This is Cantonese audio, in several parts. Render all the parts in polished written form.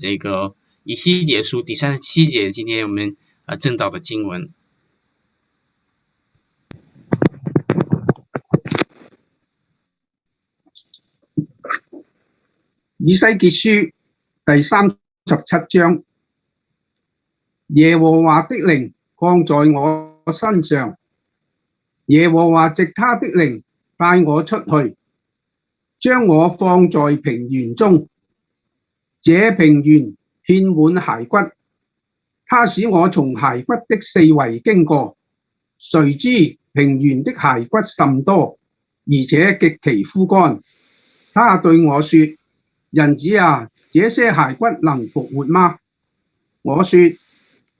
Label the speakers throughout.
Speaker 1: 这个以西结书第37节，今天我们正道的经文。
Speaker 2: 以西結書第37章，耶和華的靈降在我身上，耶和華藉他的靈帶我出去，將我放在平原中，這平原遍滿骸骨，他使我從骸骨的四圍經過，誰知平原的骸骨甚多，而且極其枯乾。他對我說：人子啊，這些骸骨能復活嗎？我說：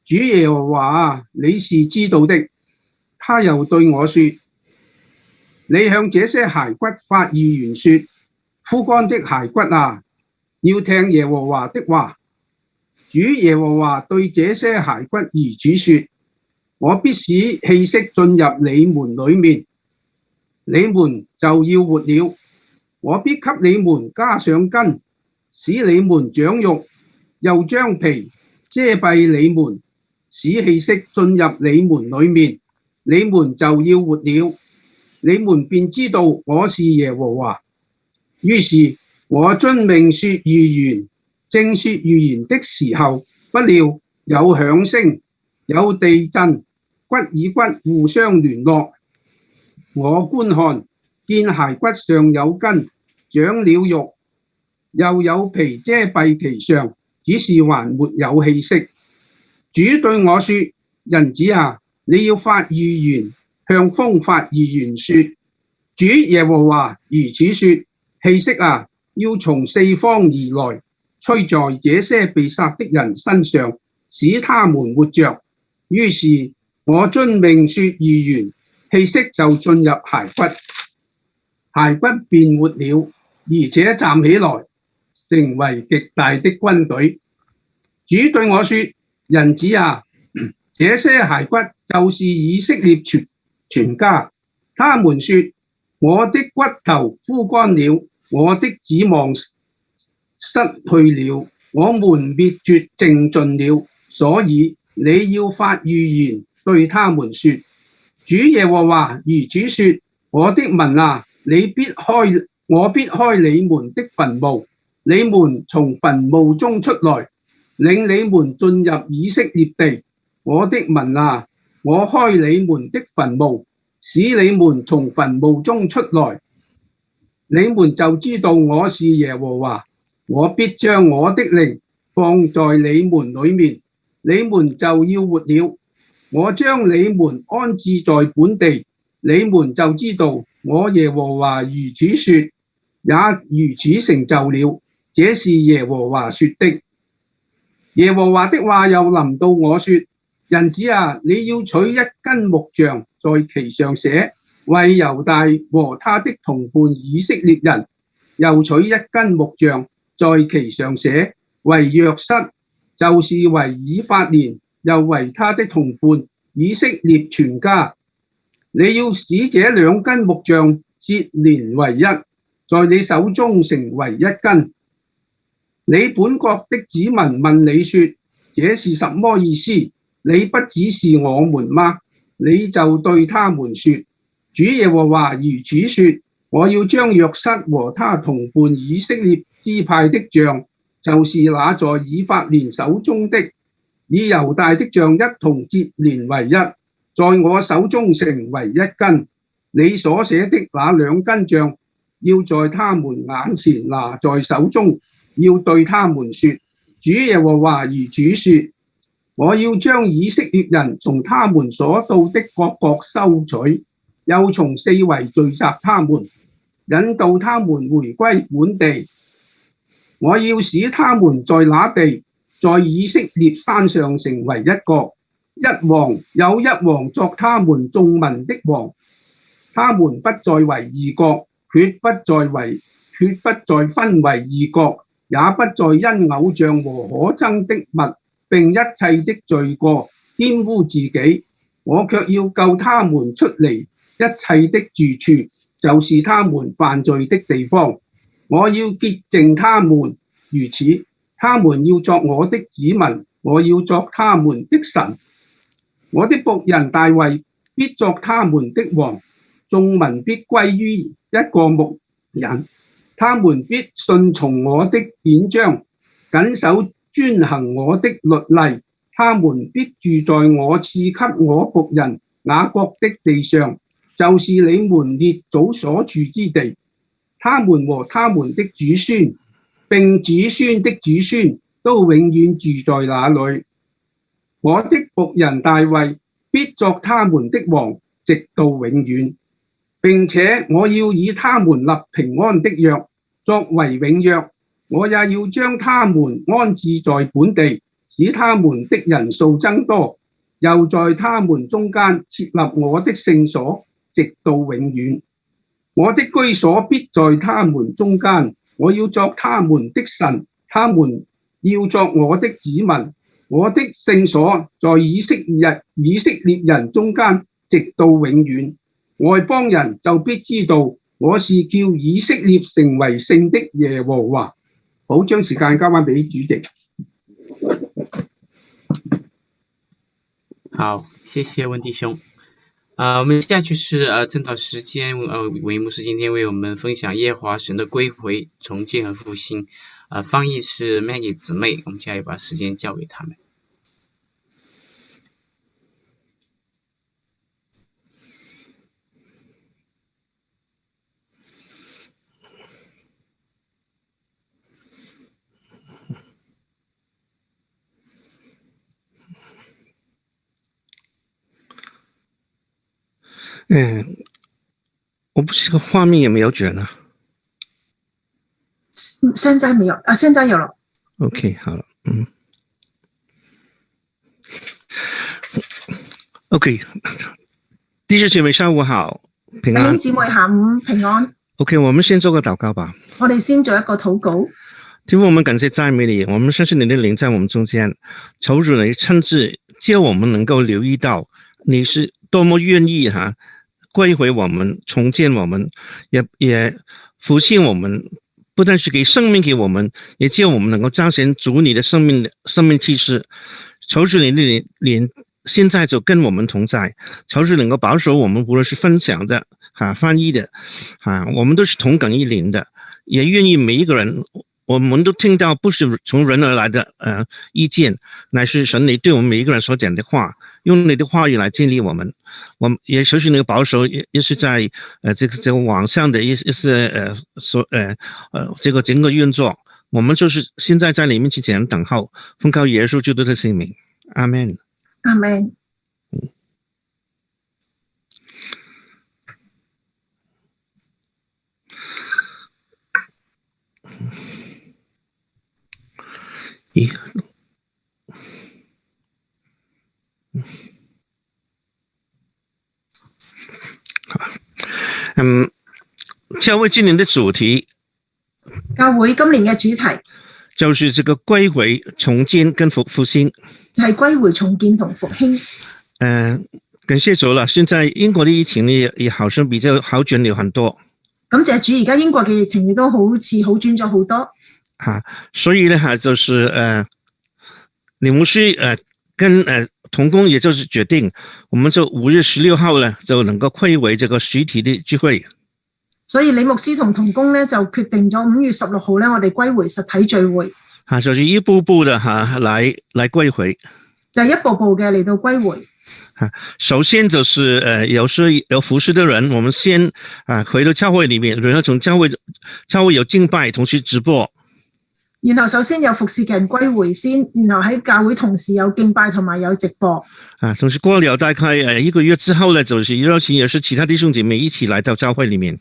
Speaker 2: 主耶和華啊，你是知道的。他又對我說：你向這些骸骨發預言說，枯乾的骸骨啊，要聽耶和華的話。主耶和華對這些骸骨如此說：我必使氣息進入你們裏面，你們就要活了。我必給你們加上筋，使你們長肉，又將皮遮蔽你們，使氣息進入你們裏面，你們就要活了。你們便知道我是耶和華。於是我遵命說預言，正說預言的時候，不料有響聲，有地震，骨與骨互相聯絡。我觀看，見骸骨上有筋，長了肉，又有皮遮蔽其上，只是還沒有氣息。主對我說：人子啊，你要發預言，向風發預言說：主耶和華如此說，氣息啊，要從四方而來，吹在這些被殺的人身上，使他們活着。於是我遵命說預言，氣息就進入骸骨，骸骨便活了，而且站起來，成為極大的軍隊。主對我說：人子啊，這些骸骨就是以色列全家。他們說：我的骨頭枯乾了，我的指望失去了，我們滅絕淨盡了。所以你要發預言對他們說：主耶和華如此說，我的民啊，我必開你們的墳墓，你們從墳墓中出來，領你們進入以色列地。我的民啊，我開你們的墳墓，使你們從墳墓中出來，你們就知道我是耶和華。我必將我的靈放在你們裏面，你們就要活了。我將你們安置在本地，你們就知道我耶和華如此說，也如此成就了。這是耶和華說的。耶和華的話又臨到我說：人子啊，你要取一根木杖，在其上寫為猶大和他的同伴以色列人，又取一根木杖，在其上寫為約瑟，就是為以法蓮，又為他的同伴以色列全家。你要使這兩根木杖接連為一，在你手中成為一根。你本國的子民問你說：這是什麼意思？你不指示我們嗎？你就對他們說：主耶和華如此說，我要將約瑟和他同伴以色列支派的杖，就是那在以法蓮手中的，以猶大的杖一同接連為一，在我手中成為一根。你所寫的那兩根杖，要在他們眼前拿在手中，要對他們說：主耶和華如此說，我要將以色列人從他們所到的各國收取，又從四圍聚集他們，引導他們回歸本地。我要使他們在那地，在以色列山上成為一國，有一王作他們眾民的王。他們不再為二國，決不再分為二國，也不再因偶像和可憎的物並一切的罪過玷污自己。我卻要救他們出離一切的住處，就是他們犯罪的地方。我要潔淨他們，如此他們要作我的子民，我要作他們的神。我的僕人大衛必作他們的王，眾民必歸於一個牧人。他們必順從我的典章，謹守遵行我的律例。他們必住在我賜給我僕人雅各的地上，就是你們列祖所住之地。他們和他們的子孫，並子孫的子孫，都永遠住在那裏。我的僕人大衛必作他們的王，直到永遠。並且我要以他們立平安的約，作為永約。我也要將他們安置在本地，使他們的人數增多，又在他們中間設立我的聖所，直到永遠。我的居所必在他們中間，我要作他們的神，他們要作我的子民。我的聖所在以色列人中間，直到永遠。外邦人就必知道我是叫以色列成為聖的耶和華。好，將時間交翻俾主席。
Speaker 1: 好，謝謝溫弟兄。我們接下去是正道時間，韋牧師今天為我們分享耶和華神的歸回、重建和復興。翻譯是 Maggie 姊妹，我們接下來把時間交給他們。
Speaker 3: 我不知道畫面有沒有轉啊？
Speaker 4: 現在沒有啊，現在有了。
Speaker 3: OK， 好了，OK， 弟兄姊妹下午好，平安。
Speaker 4: 弟兄姊妹下午平安。
Speaker 3: OK， 我們先做個禱告吧。
Speaker 4: 我哋先做一個禱告。
Speaker 3: 天父，我們感謝讚美你，我們相信你的靈在我們中間，求主你親自叫我們能夠留意到你是多麼願意歸回我們，重建我們，也復興我們，不但是給生命給我們，也叫我們能夠彰顯主你的生命氣勢。求主你的靈現在就跟我們同在，求主能夠保守我們，無論是分享的翻譯的我們都是同感一靈的，也願意每一個人我們都聽到不是從人而來的意見，乃是神你對我們每一個人所講的話，用你的話語來建立我們。我們也求主那個保守，也是在這個網上的一些這個整個運作，我們就是現在在你面前等候，奉靠耶穌基督的聖名，阿們。
Speaker 4: 阿們。
Speaker 3: 教會今年的主題，
Speaker 4: 教會今年嘅主題
Speaker 3: 就是這個歸回、重建跟復興，
Speaker 4: 就係歸回、重建同復興。
Speaker 3: 感謝主了，現在英國的疫情也好像比較好轉了很多。
Speaker 4: 感謝主，而家英國嘅疫情亦都好似好轉咗好多。
Speaker 3: 所以呢就是李牧師跟同工也就是決定，我們就5月16號呢就能夠歸回這個實體的聚會。
Speaker 4: 所以李牧師同同工呢就決定咗5月16號呢我哋歸回實體聚會。
Speaker 3: 就是一步步的來歸回。
Speaker 4: 就係一步步嘅嚟到歸回。
Speaker 3: 首先就是有服侍的人，我們先回到教會裡面，然後從教會有敬拜，同時直播。
Speaker 4: 然後首先有服侍嘅人歸回先，然後喺教會同時有敬拜同埋有直播。
Speaker 3: 同時過了大概1個月之後呢，就是邀請也是其他弟兄姐妹一起來到教會裡面。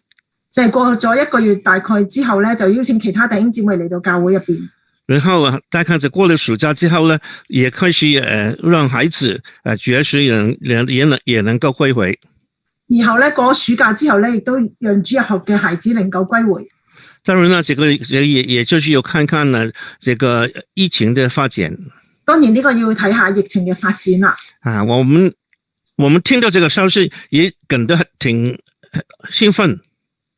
Speaker 4: 就係過咗1個月大概之後呢，就邀請其他弟兄姊妹嚟到教會入邊。
Speaker 3: 然後大概就過了暑假之後呢，也開始讓孩子爵士也能夠歸回。
Speaker 4: 然後呢，過暑假之後呢，亦都讓主日學嘅孩子能夠歸回。
Speaker 3: 當然啦，這個也就是要看看呢，這個疫情的發展。
Speaker 4: 當然呢個要睇下疫情嘅發展啦。
Speaker 3: 我們聽到這個消息也感得挺興奮。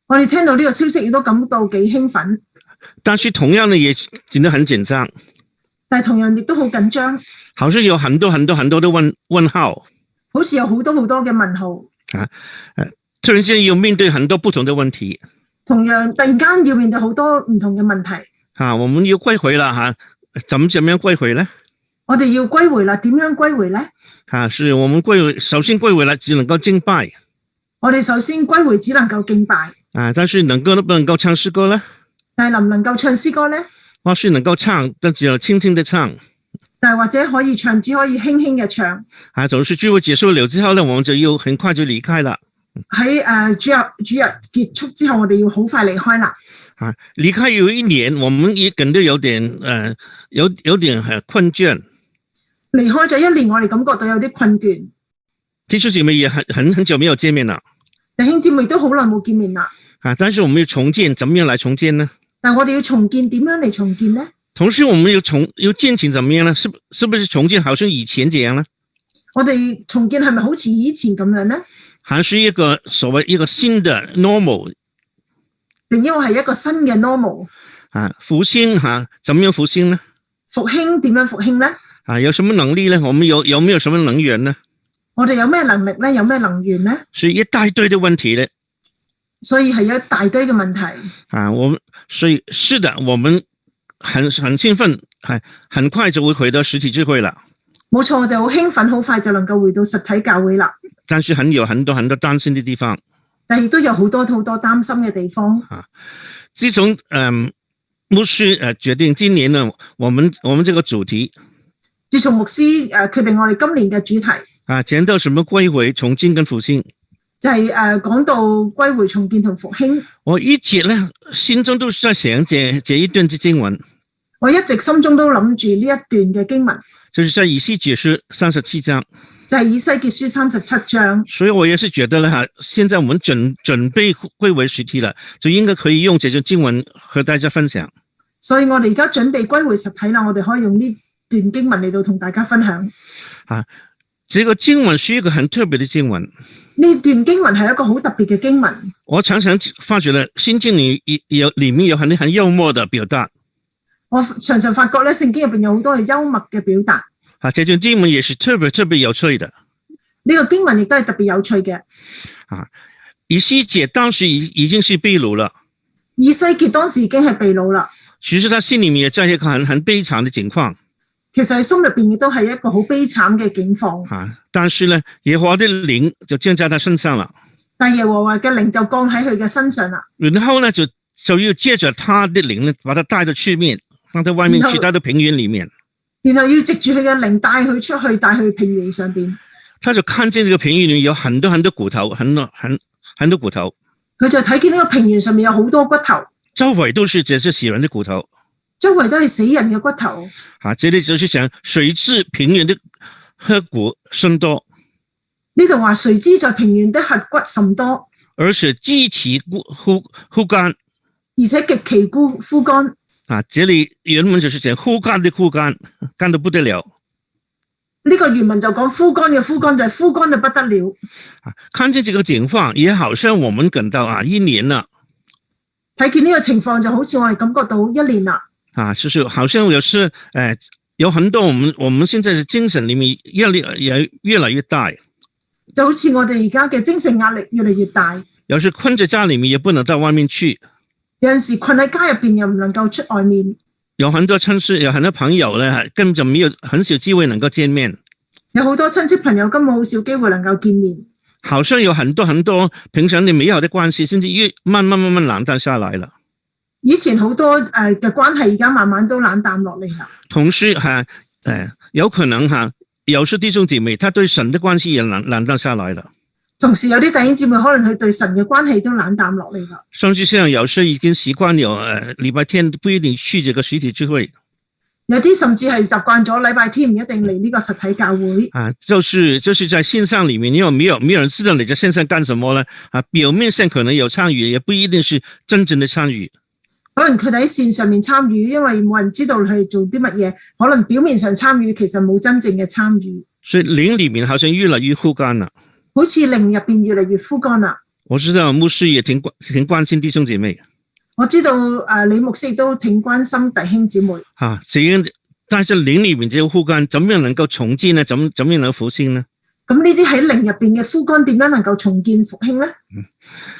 Speaker 4: 我哋聽到呢個消息亦都感到幾興奮。
Speaker 3: 但是同樣呢，也覺得很緊張。
Speaker 4: 但係同樣亦都好緊張，
Speaker 3: 好像有很多的問號，
Speaker 4: 好似有好多嘅問號。
Speaker 3: 突然之間要面對很多不同的問題，
Speaker 4: 同樣突然間要面對好多唔同嘅問題。
Speaker 3: 我們要歸回啦，怎麼樣歸回呢？
Speaker 4: 我哋要歸回啦，點樣歸回呢？
Speaker 3: 是我們首先歸回啦，只能夠敬拜。
Speaker 4: 我哋首先歸回只能夠敬拜。
Speaker 3: 但是不能夠唱詩歌呢？
Speaker 4: 但係能唔能夠唱詩歌呢？
Speaker 3: 或許能夠唱，但只有輕輕的唱。
Speaker 4: 但係或者可以唱，只可以輕輕嘅唱。
Speaker 3: 就是聚會結束了之後呢，我們就要很快就離開啦。
Speaker 4: 喺主日結束之後，我哋要好快離開啦。
Speaker 3: 離開有一年，我們也感到有點困倦。
Speaker 4: 離開咗一年，我哋感覺到有啲困倦。
Speaker 3: 弟兄姊妹也很久沒有見面啦。
Speaker 4: 弟兄姊妹都好耐冇見面啦。
Speaker 3: 但是我們要重建，怎麼樣來重建呢？
Speaker 4: 但我哋要重建，點樣嚟重建呢？
Speaker 3: 同時我們要建成怎麼樣呢？是不是重建好像以前這樣呢？
Speaker 4: 我哋重建係咪好似以前咁樣呢？
Speaker 3: 還是一個所謂一個新的 normal？
Speaker 4: 定因為係一個新嘅 normal？
Speaker 3: 復興怎麼樣復興呢？
Speaker 4: 復興點樣復興呢？
Speaker 3: 有什麼能力呢？我們有沒有什麼能源呢？
Speaker 4: 我哋有咩能力呢？有咩能源呢？
Speaker 3: 所以一大堆的問題呢。
Speaker 4: 所以係有一大堆嘅問題。
Speaker 3: 所以是的，我們很興奮，很快就會回到實體聚會了。
Speaker 4: 冇錯，我哋好興奮，好快就能夠回到實體教會啦。
Speaker 3: 但是有很多擔心的地方。
Speaker 4: 但係亦都有好多擔心嘅地方。
Speaker 3: 自從牧師決定今年呢，我們這個主題。
Speaker 4: 自從牧師決定我哋今年嘅主題。
Speaker 3: 講到什麼歸回、重建跟復興。
Speaker 4: 就係講到歸回、重建同復興。我
Speaker 3: 一直呢心中都是在想這一段嘅經文。
Speaker 4: 我一直心中都諗住呢一段嘅經文。
Speaker 3: 就是在以西結書37章。
Speaker 4: 就係以西結書37章。
Speaker 3: 所以我也是覺得呢，現在我們準備歸回實體了，就應該可以用這段經文和大家分享。
Speaker 4: 所以我哋而家準備歸回實體啦，我哋可以用呢段經文嚟到同大家分享。
Speaker 3: 這個經文是一個很特別的經文。
Speaker 4: 呢段經文係一個好特別嘅經文。
Speaker 3: 我常常發覺呢，聖經裏面有很幽默的表達。
Speaker 4: 我常常發覺呢，聖經入邊有好多係幽默嘅表達。
Speaker 3: 這段經文也是特別有趣的。
Speaker 4: 呢個經文亦都係特別有趣嘅。
Speaker 3: 以西結當時已經是被擄了。
Speaker 4: 以西結當時已經係被擄啦。
Speaker 3: 其實他心裏面也在一個很悲慘的境況。
Speaker 4: 其實佢心入邊亦都係一個好悲慘嘅境況。
Speaker 3: 但是呢，耶和華的靈就降在他身上了。
Speaker 4: 但耶和華嘅靈就降喺佢嘅身上啦。
Speaker 3: 然後呢，就要借着他的靈呢，把他帶到去面，放在外面去，帶到平原裏面。
Speaker 4: 然後要藉住佢嘅靈帶佢出去，帶去平原上邊。
Speaker 3: 他就看見這個平原裏面有很多骨頭，很多骨頭。
Speaker 4: 佢就睇見呢個平原上面有好多骨頭。周圍
Speaker 3: 都是這些死人的骨頭。
Speaker 4: 周圍都係死人嘅骨頭。
Speaker 3: 這裏就是講誰知平原的骸骨甚多。
Speaker 4: 呢度話誰知在平原的骸骨甚多，
Speaker 3: 而且極其枯乾，
Speaker 4: 而且極其枯乾。
Speaker 3: 這裏原文就是講枯乾的枯乾，乾得不得了。
Speaker 4: 呢個原文就講枯乾嘅枯乾，就係枯乾得不得了。
Speaker 3: 看見這個情況，也好像我們感到一年了。
Speaker 4: 睇見呢個情況，就好似我哋感覺到一年啦。
Speaker 3: 就是好像有很多我們現在的精神裏面越來越大，
Speaker 4: 就好似我哋而家嘅精神壓力越嚟越大。
Speaker 3: 有時困在家裏面也不能到外面去，
Speaker 4: 有陣時困喺家入邊又唔能夠出外面。
Speaker 3: 有很多親戚，有很多朋友呢，根本就沒有很少機會能夠見面。
Speaker 4: 有好多親戚朋友根本好少機會能夠見面。
Speaker 3: 好像有很多平常你美好的關係，甚至慢慢冷淡下來了。
Speaker 4: 以前好多嘅關係，而家慢慢都冷淡落嚟啦。同時
Speaker 3: 有可能有些弟兄姊妹，他對神的關係也冷淡下來了。
Speaker 4: 同時有啲弟兄姊妹可能佢對神嘅關係都冷淡落嚟啦。
Speaker 3: 甚至像有些已經習慣了禮拜天不一定去這個實體聚會。
Speaker 4: 有啲甚至係習慣咗禮拜天唔一定嚟呢個實體教會。
Speaker 3: 就是在線上裡面，因為沒有人知道你在線上幹什麼呢？表面上可能有參與，也不一定是真正的參與。
Speaker 4: 可能佢哋喺線上面參與，因為冇人知道佢係做啲乜嘢，可能表面上參與，其實冇真正嘅參與。所以
Speaker 3: 靈裡面好像越來越枯乾了。
Speaker 4: 好似靈入邊越嚟越枯乾啦。
Speaker 3: 我知道牧師也挺關心弟兄姐妹。
Speaker 4: 我知道李牧師都挺關心弟兄姊妹。
Speaker 3: 這樣但是靈裏面這個枯乾，怎麼樣能夠重建呢？怎麼樣能復興呢？
Speaker 4: 咁呢啲喺靈入邊嘅枯乾點樣能夠重建復興呢？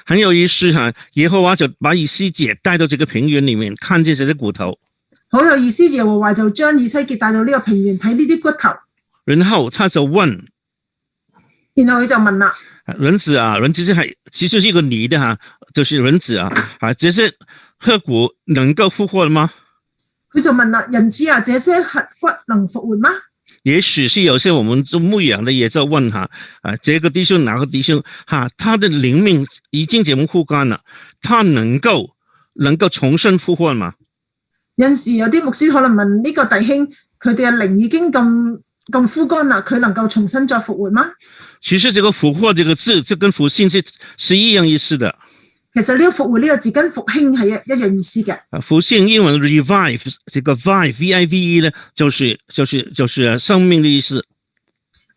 Speaker 3: 很有意思哈，耶和華就把以西結帶到這個平原裏面，看見這些骨頭。
Speaker 4: 好有意思，耶和華就將以西結帶到呢個平原睇呢啲骨頭。
Speaker 3: 然後他就問，
Speaker 4: 然後佢就問啦，
Speaker 3: 人子啊，人子其實是一個你的哈，就是人子啊，這些骸骨能夠復活嗎？
Speaker 4: 佢就問啦，人子啊，這些骸骨能復活嗎？
Speaker 3: 也許是有些我們做牧養的也在問哈，這個弟兄哪個弟兄哈，他的靈命已經這麼枯乾了，他能夠重新復活嗎？
Speaker 4: 有時有啲牧師可能問呢個弟兄，佢哋嘅靈已經咁枯乾啦，佢能夠重新再復活嗎？
Speaker 3: 其實這個復活這個字，這跟復興是一樣意思的。
Speaker 4: 其實呢個復活呢個字跟復興係一樣意思嘅。
Speaker 3: 復興英文 revive， 這個 vive 呢，就是生命的意思。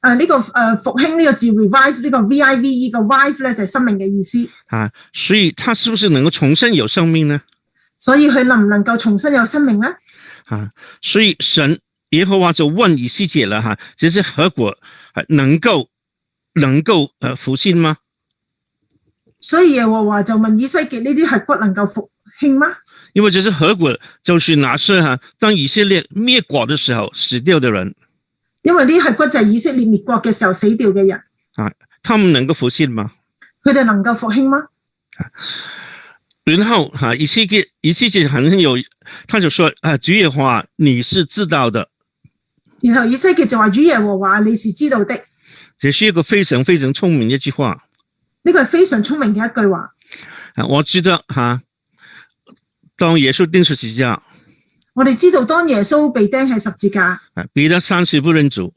Speaker 4: 呢個復興呢個字 revive 呢個 vive 個 vive 咧就係生命嘅意思。
Speaker 3: 所以他是不是能夠重新有生命呢？
Speaker 4: 所以佢能唔能夠重新有生命呢？
Speaker 3: 所以神耶和華就問以西結了這些骸骨能夠復興嗎？
Speaker 4: 所以耶和華就問以西結呢啲骸骨能夠復興嗎？
Speaker 3: 因為這些骸骨就是那些當以色列滅國的時候死掉的人。
Speaker 4: 因為呢啲骸骨就係以色列滅國嘅時候死掉嘅人。
Speaker 3: 他們能夠復興嗎？
Speaker 4: 佢哋能夠復興嗎？
Speaker 3: 然後以西結很有，他就說主耶和華你是知道的。
Speaker 4: 然後以西結就話主耶和華你是知道的。
Speaker 3: 這是一個非常非常聰明的一句話。
Speaker 4: 呢個係非常聰明嘅一句話。
Speaker 3: 我知道當耶穌釘十字架，
Speaker 4: 我哋知道當耶穌被釘喺十字架，
Speaker 3: 彼得3次不認主，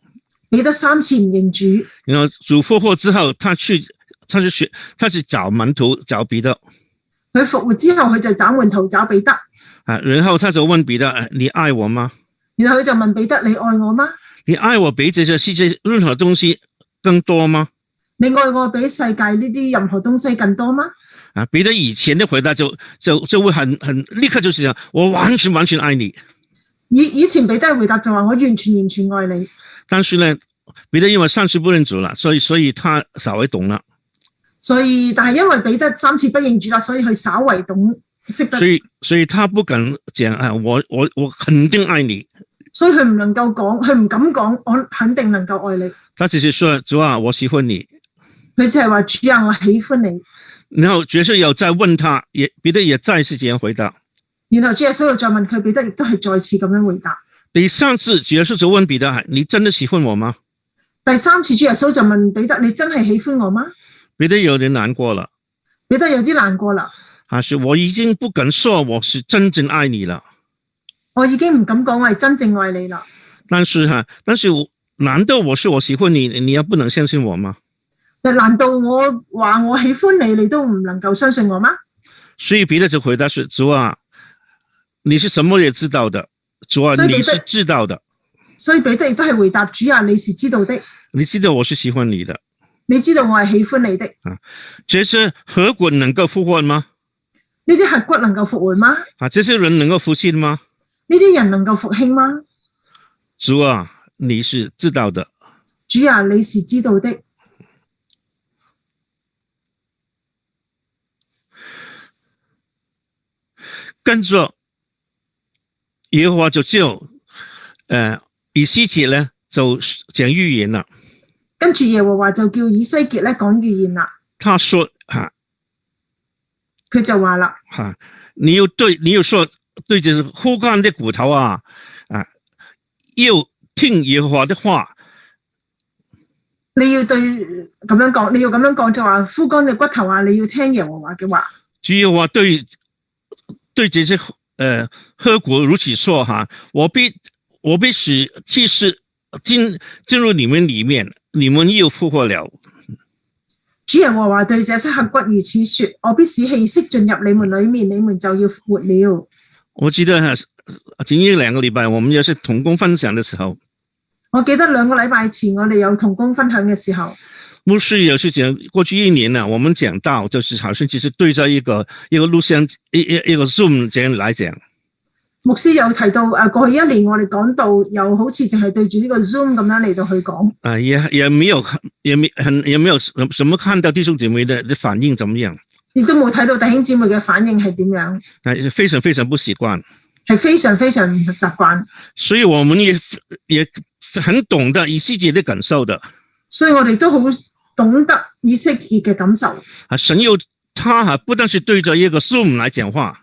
Speaker 4: 彼得3次唔認主。
Speaker 3: 然後主復活之後，他去找門徒，找彼得。
Speaker 4: 佢復活之後，佢就找門徒找彼得。
Speaker 3: 然後他就問彼得：你愛我嗎？
Speaker 4: 然後佢就問彼得：你愛我嗎？
Speaker 3: 你愛我比這些世界任何東西更多嗎？
Speaker 4: 你愛我比世界呢啲任何東西更多嗎？
Speaker 3: 彼得以前的回答就會很立刻就是講，我完全愛你。
Speaker 4: 以前彼得回答就話我完全愛你。但
Speaker 3: 是呢，彼得因為3次不認主了，所以他稍微懂了。
Speaker 4: 但係因為彼得3次不認主啦，所以佢稍為識得。
Speaker 3: 所以他不敢講我肯定愛你。
Speaker 4: 所以佢唔能夠講，佢唔敢講我肯定能夠愛你。
Speaker 3: 他只是說主啊，我喜歡你。
Speaker 4: 佢就係話主啊，我喜歡你。
Speaker 3: 然後主耶穌又再問他，彼得也再次這樣回答。
Speaker 4: 然後主耶穌又再問佢，彼得亦都係再次咁樣回答。
Speaker 3: 第3次主耶穌就問彼得：你真的喜歡我嗎？
Speaker 4: 第3次主耶穌就問彼得：你真係喜歡我嗎？
Speaker 3: 彼得有點難過了。
Speaker 4: 彼得有啲難過啦。
Speaker 3: 是我已經不敢說我是真正愛你了。
Speaker 4: 我已經唔敢講我係真正愛你啦。但是
Speaker 3: 難道我說我喜歡你，你又不能相信我嗎？
Speaker 4: 難道我話我喜歡你，你都唔能夠相信我嗎？
Speaker 3: 所以彼得就回答說：主啊，你是什麼也知道的。主啊，你是知道的。
Speaker 4: 所以彼得亦都係回答：主啊，你是知道的。
Speaker 3: 你知道我是喜歡你的。
Speaker 4: 你知道我係喜歡你的。
Speaker 3: 這些骸骨能夠復活嗎？
Speaker 4: 呢啲骸骨能夠復活嗎？
Speaker 3: 這些人能夠復興嗎？
Speaker 4: 呢啲人能夠復興嗎？
Speaker 3: 主啊，你是知道的。
Speaker 4: 主啊，你是知道的。
Speaker 3: 跟着耶和華就叫以西結呢就講預言啦。
Speaker 4: 跟住耶和華就叫以西結咧講預言啦。
Speaker 3: 他說
Speaker 4: 佢就話啦，
Speaker 3: 你要說對這枯乾的骨頭要聽耶和華的話。
Speaker 4: 你要咁樣講就話枯乾嘅骨頭你要聽耶和華嘅話。
Speaker 3: 主耶和華對這些骸骨如此說我必使氣息進入你們裡面，你們又復活了。
Speaker 4: 主耶和華對這些骸骨如此說，我必使氣息進入你們裡面，你們就要復活了。我記得
Speaker 3: 前1-2個禮拜我們有些同工分享的時候，
Speaker 4: 我記得2個禮拜前我哋有同工分享嘅時候，
Speaker 3: 牧師有時講過去1年我們講到就是好像只是對着一個錄像一個 Zoom 這樣來講。
Speaker 4: 牧師有提到過去一年我哋講到又好似淨係對住呢個 Zoom 咁樣嚟到去講。
Speaker 3: 也沒有什麼看到弟兄姐妹的反應怎麼樣？
Speaker 4: 亦都冇睇到弟兄姊妹嘅反應係點樣？
Speaker 3: 非常非常不習慣，
Speaker 4: 係非常非常唔習慣。
Speaker 3: 所以我們也很懂得以西結的感受的。
Speaker 4: 所以我哋都好懂得以西結嘅感受。
Speaker 3: 神要他不單是對着一個 Zoom 來講話。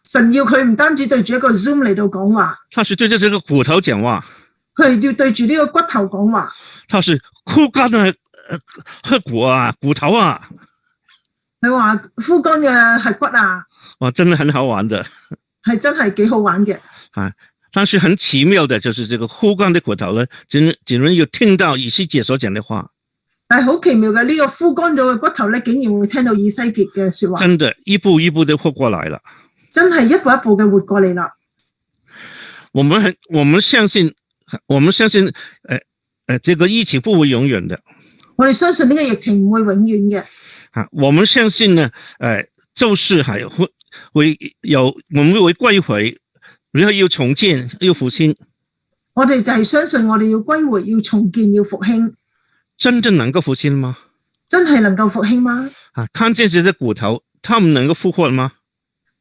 Speaker 4: 神要佢唔單止對住一個 Zoom 嚟到講話，
Speaker 3: 他是對着這個骨頭講話，
Speaker 4: 佢係要對住呢個骨頭講話。
Speaker 3: 他是枯乾嘅骨頭啊。
Speaker 4: 佢話枯乾嘅係骨啊。
Speaker 3: 哇，真的很好玩的，
Speaker 4: 係真係幾好玩嘅。
Speaker 3: 但是很奇妙的，就是這個枯乾的骨頭呢，竟然有聽到以西結所講的話。
Speaker 4: 但係好奇妙嘅，呢個枯乾咗嘅骨頭呢，竟然會聽到以西結嘅說話。
Speaker 3: 真的，一步一步的活過來了。
Speaker 4: 真係一步一步嘅活過嚟啦。
Speaker 3: 我們相信，這個疫情不會永遠的。
Speaker 4: 我哋相信呢個疫情唔會永遠嘅。
Speaker 3: 我們相信呢，就是會有，我們會歸回，然後要重建，要復興。
Speaker 4: 我哋就係相信我哋要歸回，要重建，要復興。
Speaker 3: 真正能夠復興嗎？
Speaker 4: 真係能夠復興嗎？
Speaker 3: 看見這些骨頭，他們能夠復活嗎？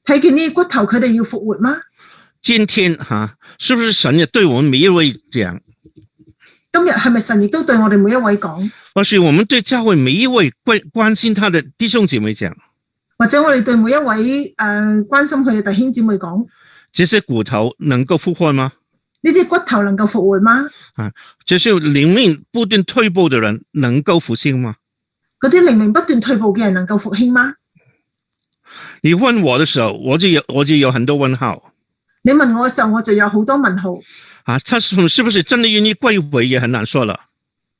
Speaker 4: 睇見呢啲骨頭，佢哋要復活嗎？
Speaker 3: 今天是不是神也對我們每一位講？
Speaker 4: 今日係咪神亦都對我哋每一位講？
Speaker 3: 或是我們對教會每一位關心他的弟兄姐妹講？
Speaker 4: 或者我哋對每一位關心佢嘅弟兄姊妹講？
Speaker 3: 這些骨頭能夠復活嗎？
Speaker 4: 呢啲骨頭能夠復活嗎？
Speaker 3: 這些靈命不斷退步的人能夠復興嗎？
Speaker 4: 嗰啲靈命不斷退步嘅人能夠復興嗎？
Speaker 3: 你問我的時候，我就有很多問號。
Speaker 4: 你問我嘅時候，我就有好多問號。
Speaker 3: 他是不是真的願意歸回也很難說了。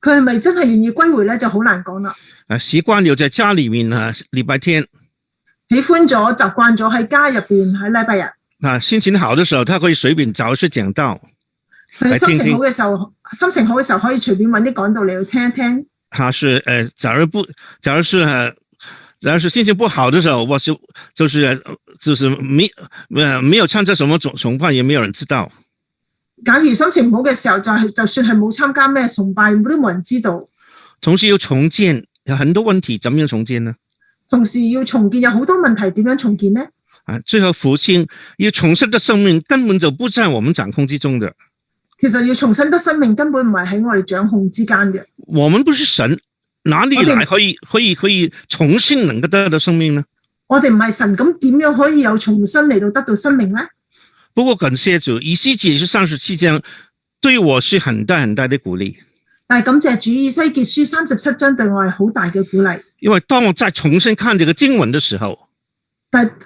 Speaker 4: 佢係咪真係願意歸回呢？就好難講啦。
Speaker 3: 習慣了在家裏面禮拜天，
Speaker 4: 喜歡咗習慣咗喺家入邊喺禮拜日。
Speaker 3: 心情好的時候，他可以隨便找一些講道。
Speaker 4: 佢心情好嘅時候，可以隨便揾啲講道嚟去聽一聽。假如是心情不好的時候，我就是沒有參加什麼崇拜，也沒有人知道。假如心情唔好嘅時候，就算係冇參加咩崇拜，都冇人知道。
Speaker 3: 同時要重建，有很多問題，怎麼樣重建呢？
Speaker 4: 同時要重建，有好多問題，點樣重建呢？
Speaker 3: 最後復興要重生的生命根本就不在我們掌控之中的。
Speaker 4: 其實要重生的生命根本唔係喺我哋掌控之間嘅。
Speaker 3: 我們不是神，哪裏來可以重新能夠得到生命呢？
Speaker 4: 我哋唔係神，咁點樣可以有重新嚟到得到生命呢？
Speaker 3: 不過感謝主，以西結書37章對我是很大很大的鼓勵。
Speaker 4: 但係感謝主，以西結書37章對我係好大嘅鼓勵。
Speaker 3: 因為當我再重新看這個經文的時候，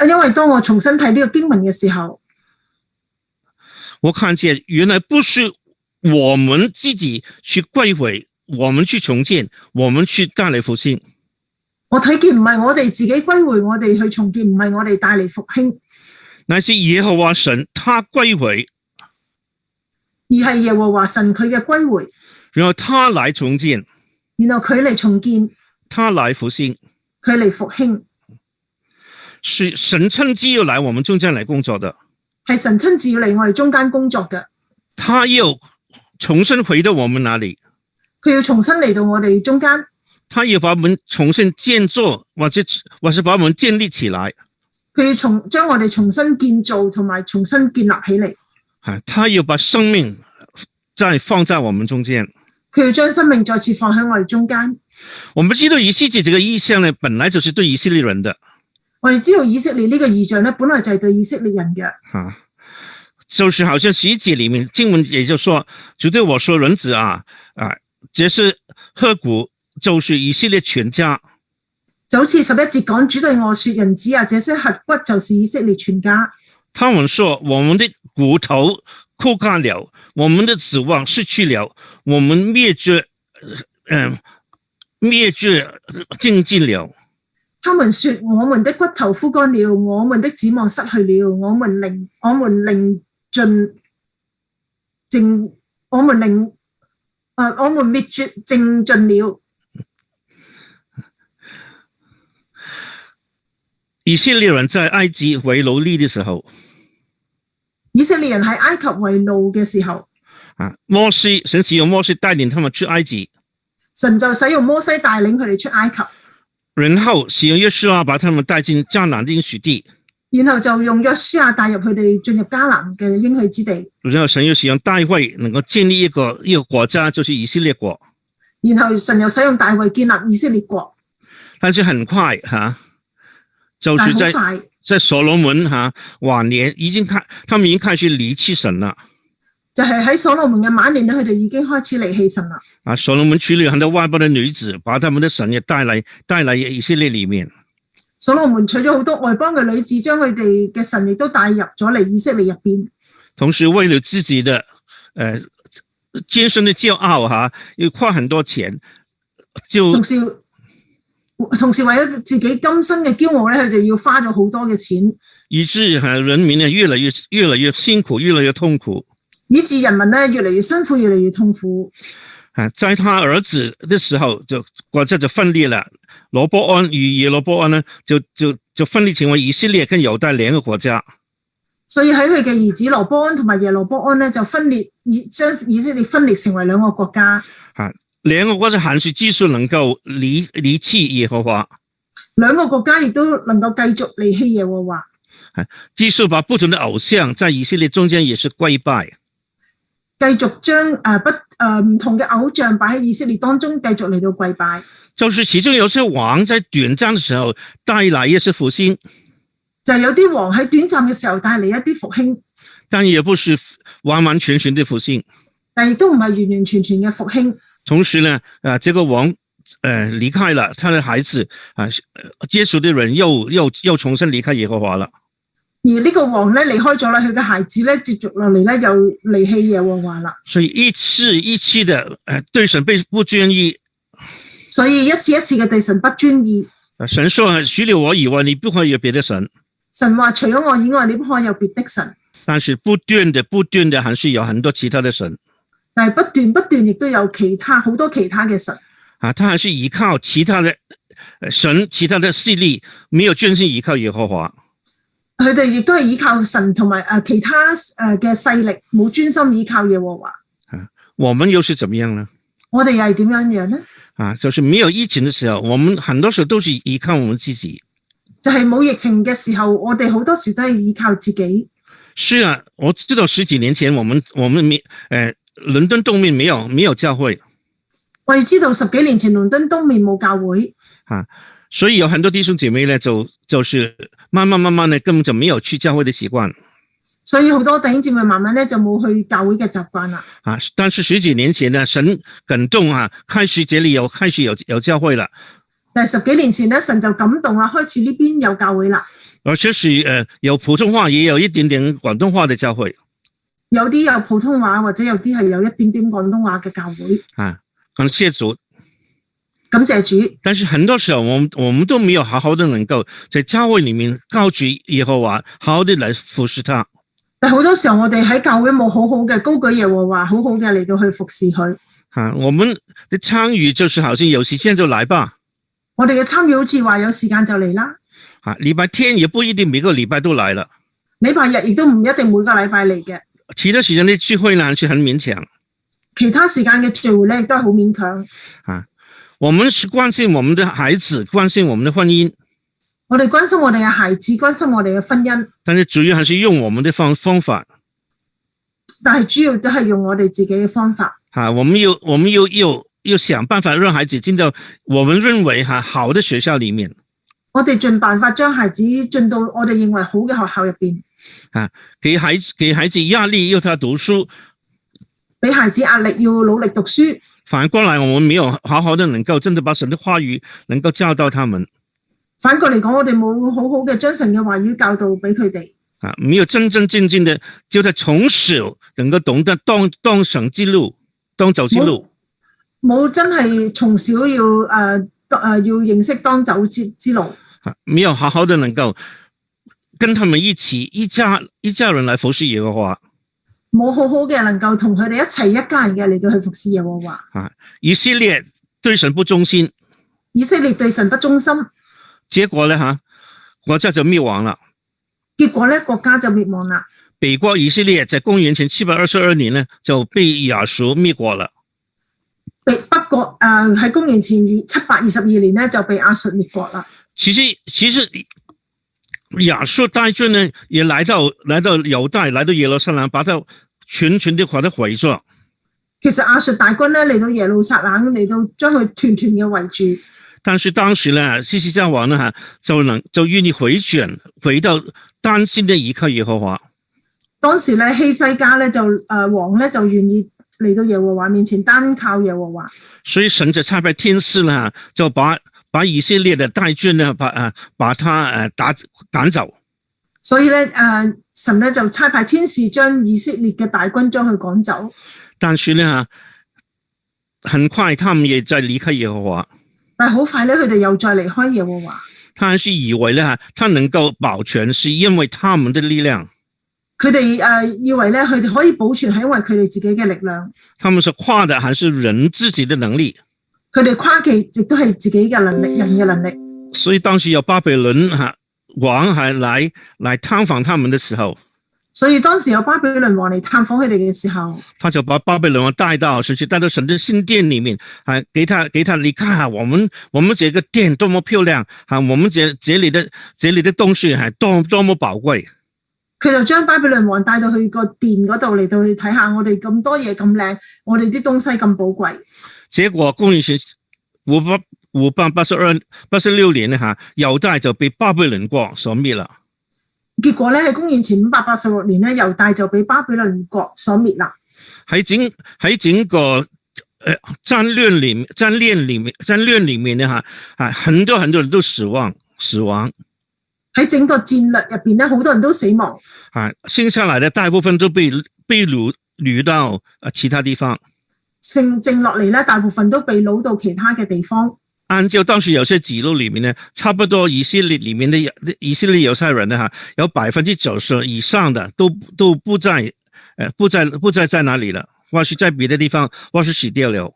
Speaker 4: 因為當我重新睇呢個經文嘅時候，
Speaker 3: 我看見原來不是我們自己去歸回，我們去重建，我們去帶嚟復興。
Speaker 4: 我睇見唔係我哋自己歸回，我哋去重建，唔係我哋帶嚟復興，
Speaker 3: 乃是耶和華神他歸回，
Speaker 4: 而係耶和華神佢嘅歸回，
Speaker 3: 然後他來重建，
Speaker 4: 然後佢嚟重建，
Speaker 3: 他來復興，
Speaker 4: 佢嚟復興，
Speaker 3: 是神親自要來我們中間來工作的，
Speaker 4: 係神親自要嚟我哋中間工作嘅，
Speaker 3: 他要重新回到我們那裡，
Speaker 4: 佢要重新嚟到我哋中間，
Speaker 3: 他要把我們重新建造，或是把我們建立起來，
Speaker 4: 佢要將我哋重新建造同埋重新建立起嚟，
Speaker 3: 他要把生命再放在我們中間，
Speaker 4: 佢要將生命再次放喺我哋中間。
Speaker 3: 我們知道以西結這個意象呢，本來就是對以色列人的。
Speaker 4: 我哋知道以色列呢個異象呢，本來就係對以色列人嘅。
Speaker 3: 就是好像11節裡面經文也就說，主對我說，人子啊，這是骸骨，就是以色列全家。
Speaker 4: 就好似11節講，主對我說，人子啊，這些骸骨就是以色列全家。
Speaker 3: 他們說，我們的骨頭枯乾了，我們的指望失去了，我們滅絕盡盡了。
Speaker 4: 他們說，我們的骨頭枯乾了，我們的指望失去了，我們滅絕盡盡了。
Speaker 3: 以色列人在埃及為奴隸的時候，
Speaker 4: 以以色列人喺埃及為奴嘅時候，
Speaker 3: 神使用摩西帶領他們出埃及，
Speaker 4: 神就使用摩西帶領佢哋出埃及，
Speaker 3: 然後使用約書亞把他們帶進迦南的應許地，
Speaker 4: 然後就用約書亞帶入佢哋進入迦南嘅應許之地，
Speaker 3: 然後神又使用大衛能夠建立一個國家，就是以色列國，
Speaker 4: 然後神又使用大衛建立以色列國，
Speaker 3: 但是很快就是在所羅門晚年他們已經開始離棄神了。
Speaker 4: 就係喺所羅門嘅晚年咧，佢哋已經開始離棄神啦。
Speaker 3: 所羅門娶了很多外邦的女子，把他們的神也帶來以色列裏面。
Speaker 4: 所羅門娶咗好多外邦嘅女子，將佢哋嘅神亦都帶入咗嚟以色列入邊。同時
Speaker 3: 為了自己的今生的驕傲要花很多錢，
Speaker 4: 同時為咗自己今生嘅驕傲咧，佢哋要花咗好多嘅錢，
Speaker 3: 以致人民呢越來越辛苦，越來越痛苦。
Speaker 4: 以致人民咧越嚟越辛苦，越嚟越痛苦。
Speaker 3: 在他兒子的時候，國家就分裂了。羅波安與耶羅波安呢，就分裂成為以色列跟猶大兩個國家。
Speaker 4: 所以喺佢嘅兒子羅波安同埋耶羅波安呢，就將以色列分裂成為兩個國家。
Speaker 3: 兩個國家還是繼續能夠離棄耶和華。
Speaker 4: 兩個國家亦都能夠繼續離棄耶和華。
Speaker 3: 繼續把不同的偶像在以色列中間也是跪拜。
Speaker 4: 繼續將唔同嘅偶像擺喺以色列當中，繼續嚟到跪拜。
Speaker 3: 就是其中有些王在短暫嘅時候帶來一些復興，
Speaker 4: 就有啲王喺短暫嘅時候帶嚟一啲復興，
Speaker 3: 但也不是完完全全的復興，
Speaker 4: 但亦都唔係完完全全嘅復興。
Speaker 3: 同時呢，這個王離開了，他的孩子接觸的人又重新離開耶和華了。
Speaker 4: 而呢個王咧離開咗啦，佢嘅孩子咧接續落嚟咧又離棄耶和華啦。
Speaker 3: 所以一次一次的對神不專一，
Speaker 4: 所以一次一次嘅對神不專一。
Speaker 3: 神說除了我以外，你不可以有別的神。
Speaker 4: 神話除咗我以外，你不可以有別的神。
Speaker 3: 但是不斷的還是有很多其他的神。
Speaker 4: 但係不斷亦都有好多其他嘅神。
Speaker 3: 他還是依靠其他的神，其他的勢力，沒有專心依靠耶和華。
Speaker 4: 佢哋亦都係依靠神同埋其他嘅勢力，冇專心依靠耶和華。
Speaker 3: 我們又是怎麼樣呢？
Speaker 4: 我哋又係點樣呢？
Speaker 3: 就是沒有疫情的時候，我們很多時候都是依靠我們自己。
Speaker 4: 就係冇疫情嘅時候，我哋好多時都係依靠自己。
Speaker 3: 是啊，我知道10幾年前我們倫敦東面沒有教會。
Speaker 4: 我哋知道10幾年前倫敦東面冇教會。
Speaker 3: 所以有很多弟兄姐妹呢，就是慢慢呢，根本就沒有去教會的習慣。
Speaker 4: 所以好多弟兄姊妹慢慢呢就冇去教會嘅習慣啦。
Speaker 3: 但是10幾年前呢，神感動開始這裡開始有教會了。
Speaker 4: 但係10幾年前呢，神就感動啦，開始呢邊有教會啦。
Speaker 3: 而且是有普通話，也有一點點廣東話的教會。
Speaker 4: 有啲有普通話，或者有啲係有一點點廣東話嘅教會。
Speaker 3: 感謝主。
Speaker 4: 感謝主。
Speaker 3: 但是很多時候我們都沒有好好的能夠在教會裡面高舉耶和華，好好的來服侍他。
Speaker 4: 但好多時候我哋喺教會冇好好嘅高舉耶和華，好好嘅嚟到去服侍佢。
Speaker 3: 我們的參與就是好像有時間就來吧。
Speaker 4: 我哋嘅參與好似話有時間就嚟啦。
Speaker 3: 禮拜天也不一定每個禮拜都來了。
Speaker 4: 禮拜日亦都唔一定每個禮拜嚟嘅。
Speaker 3: 其他時間的聚會呢是很勉強。
Speaker 4: 其他時間嘅聚會咧亦都係好勉強。
Speaker 3: 我們是關心我們的孩子，關心我們的婚姻。
Speaker 4: 我哋關心我哋嘅孩子，關心我哋嘅婚姻。
Speaker 3: 但是主要還是用我們的方法。
Speaker 4: 但係主要都係用我哋自己嘅方法。
Speaker 3: 我們又想辦法讓孩子進到我們認為好的學校裡面。
Speaker 4: 我哋盡辦法將孩子進到我哋認為好嘅學校入邊。
Speaker 3: 給孩子壓力，要他讀書。
Speaker 4: 俾孩子壓力，要努力讀書。
Speaker 3: 反過來，我們沒有好好的能夠真的把神的話語能夠教導他們。
Speaker 4: 反過嚟講，我哋冇好好嘅將神嘅話語教導俾佢哋。
Speaker 3: 沒有真真正正的就在從小能夠懂得當神之路，當走之路。
Speaker 4: 冇真係從小要認識當走之路。
Speaker 3: 沒有好好的能夠跟他們一起一家人來服侍耶和華。
Speaker 4: 冇好好嘅能夠同佢哋一齊一家人嘅嚟到去服侍耶和華。
Speaker 3: 以色列對神不忠心。
Speaker 4: 以色列對神不忠心。
Speaker 3: 結果呢國家就滅亡了。
Speaker 4: 結果呢國家就滅亡啦。
Speaker 3: 北國以色列在公元前722年呢就被亞述滅國了。
Speaker 4: 北國喺公元前722年呢就被亞述滅國啦。
Speaker 3: 其實亞述大軍呢也來到猶大，來到耶路撒冷，把它全地把它圍住。
Speaker 4: 其實亞述大軍呢嚟到耶路撒冷，嚟到將佢團嘅圍住。但是當時呢，希西家王呢就願意回轉，回到單心的依靠耶和華。當時咧希西家咧王咧就願意嚟到耶和華面前，單靠耶和華。所以神就差派天使啦，就把以色列的大軍呢把他趕走。所以咧神咧就差派天使將以色列嘅大軍將佢趕走。但是呢很快他們也在離開耶和華。但係好快咧，佢哋又再離開耶和華。他還是以為咧，他能夠保全，是因為他們的力量。佢哋以為咧，佢哋可以保存係因為佢哋自己嘅力量。他們所誇的還是人自己的能力。佢哋誇嘅亦都係自己嘅能力，人嘅能力。所以當時有巴比倫王係來探訪他們的時候。所以當時有巴比倫王嚟探訪佢哋嘅時候，他就把巴比倫王帶到神的新殿裏面，給他你看下我們這個殿多麼漂亮，我們這裏的東西係多麼寶貴。佢就將巴比倫王帶到去個殿嗰度嚟到去睇下，我哋咁多嘢咁靚，我哋啲東西咁寶貴。結果公元前586年猶大就被巴比倫國所滅啦。結果咧喺公元前586年咧，猶大就被巴比倫國所滅啦。喺整個戰亂裏面呢很多人都死亡。喺整個戰略入邊咧，好多人都死亡。剩下來的大部分都被擄到其他地方。剩落嚟咧，大部分都被擄到其他嘅地方。按照當時有些記錄裏面呢，差不多以色列裏面的以色列猶太人呢，有90%以上的都不在那裏了，或是在別的地方，或是死掉了。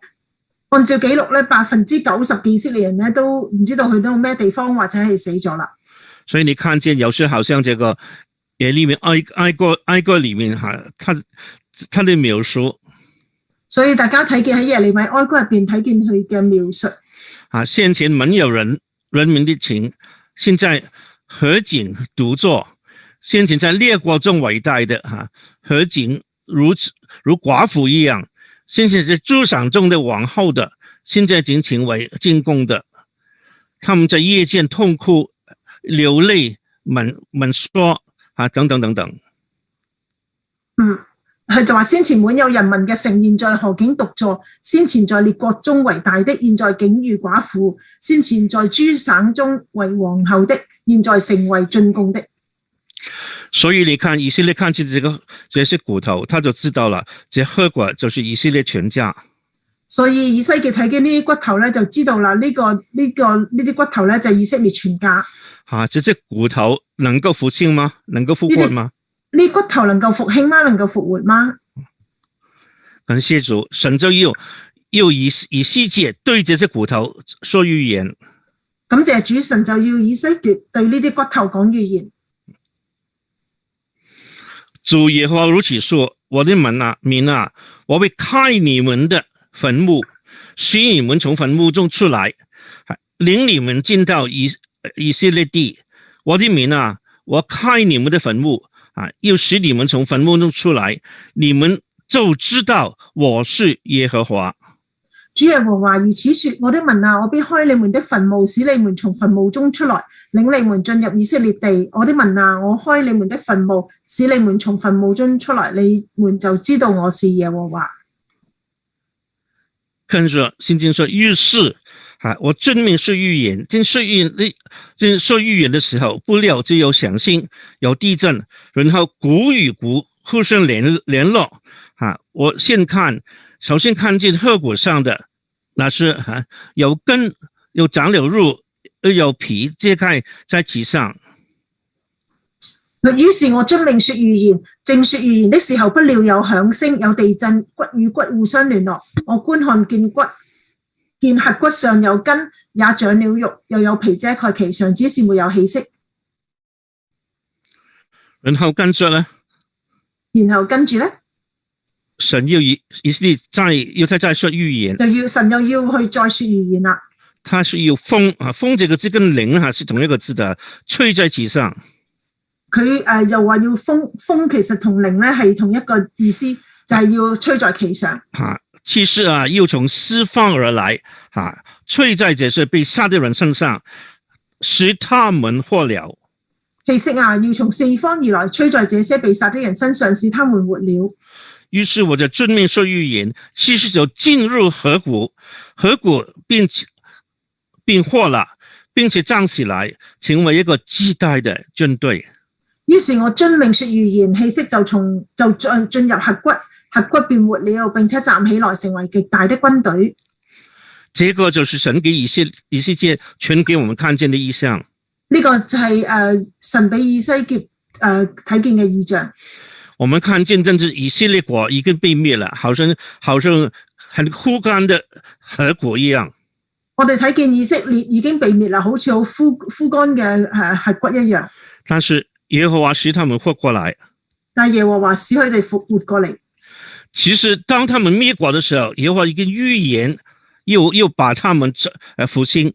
Speaker 4: 按照記錄咧，90%嘅以色列人呢都唔知道去到咩地方，或者係死咗啦。所以你看見有時好像這個耶利米哀歌裏面他的描述。所以大家睇見喺耶利米哀歌入邊睇見佢嘅描述。先前沒有人民的情，現在何竟獨坐？先前在列國中偉大的何竟如寡婦一樣？先前在諸賞中的王后的，現在竟成為進貢的。他們在夜間痛哭流淚悶說等等等等。佢就話先前滿有人民嘅城，現在何竟獨坐？先前在列國中為大的，現在竟如寡婦；先前在諸省中為皇后的，現在成為進貢的。所以你看以色列看見這些骨頭，他就知道了，這後果就是以色列全家。所以以西結睇見呢啲骨頭咧，就知道啦，呢啲骨頭咧就以色列全家。這些骨頭能夠復興嗎？能夠復活嗎？呢骨頭能夠復興嗎？能夠復活嗎？感謝主，神就要以西結對這些骨頭說預言。感謝主，神就要以西結對呢啲骨頭講預言。主耶和華如此說：我的民啊，我會開你們的墳墓，使你們從墳墓中出來，領你們進到以色列地。我的民啊，我開你們的墳墓。又使你們從墳墓中出來，你們就知道我是耶和華。主耶和華如此說：我的民啊，我必開你們的墳墓，使你們從墳墓中出來，領你們進入以色列地。我的民啊，我開你們的墳墓，使你們從墳墓中出來，你們就知道我是耶和華。跟住聖經說預示。我遵命說預言，正說預言的時候，不料就有響聲，有地震，然後骨與骨互相聯絡。我首先看見骸骨上的，那是有根，有長了肉，又有皮揭開在其上。於是我遵命說預言，正說預言的時候，不料有響聲，有地震，骨與骨互相聯絡。我觀看見骸骨上有根，也長了肉，又有皮遮蓋其上，只是沒有氣息。然後跟着呢，然後跟住咧，
Speaker 3: 神要以色列再說預言，
Speaker 4: 神又要去再說預言啦。
Speaker 3: 他是要風啊，風這個字跟靈是同一個字的，吹在其上。
Speaker 4: 佢又話要風其實同靈咧係同一個意思，就係要吹在其上。
Speaker 3: 氣息啊，又從四方而來，吹在這些被殺的人身上，使他們活了。
Speaker 4: 氣息啊，要從四方而來，吹在這些被殺的人身上，使他們活了。
Speaker 3: 於是我就遵命說預言，氣息就進入河谷，河谷變活了，並且站起來，成為一個極大的軍隊。
Speaker 4: 於是我遵命說預言，氣息就進入核骨變活了，並且站起來，成為極大的軍隊。
Speaker 3: 這個就是神給以色列傳給我們看見的異象。
Speaker 4: 呢個就係神俾以西結睇見嘅異象。
Speaker 3: 我們看見真是以色列國已經被滅了，好像很枯乾的河谷一樣。
Speaker 4: 我哋睇見以色列已經被滅啦，好似好枯乾嘅核骨一樣。
Speaker 3: 但是耶和華使他們活過來。
Speaker 4: 但耶和華使佢哋復活過嚟。
Speaker 3: 其實當他們滅國的時候，耶和華已經預言又把他們復興。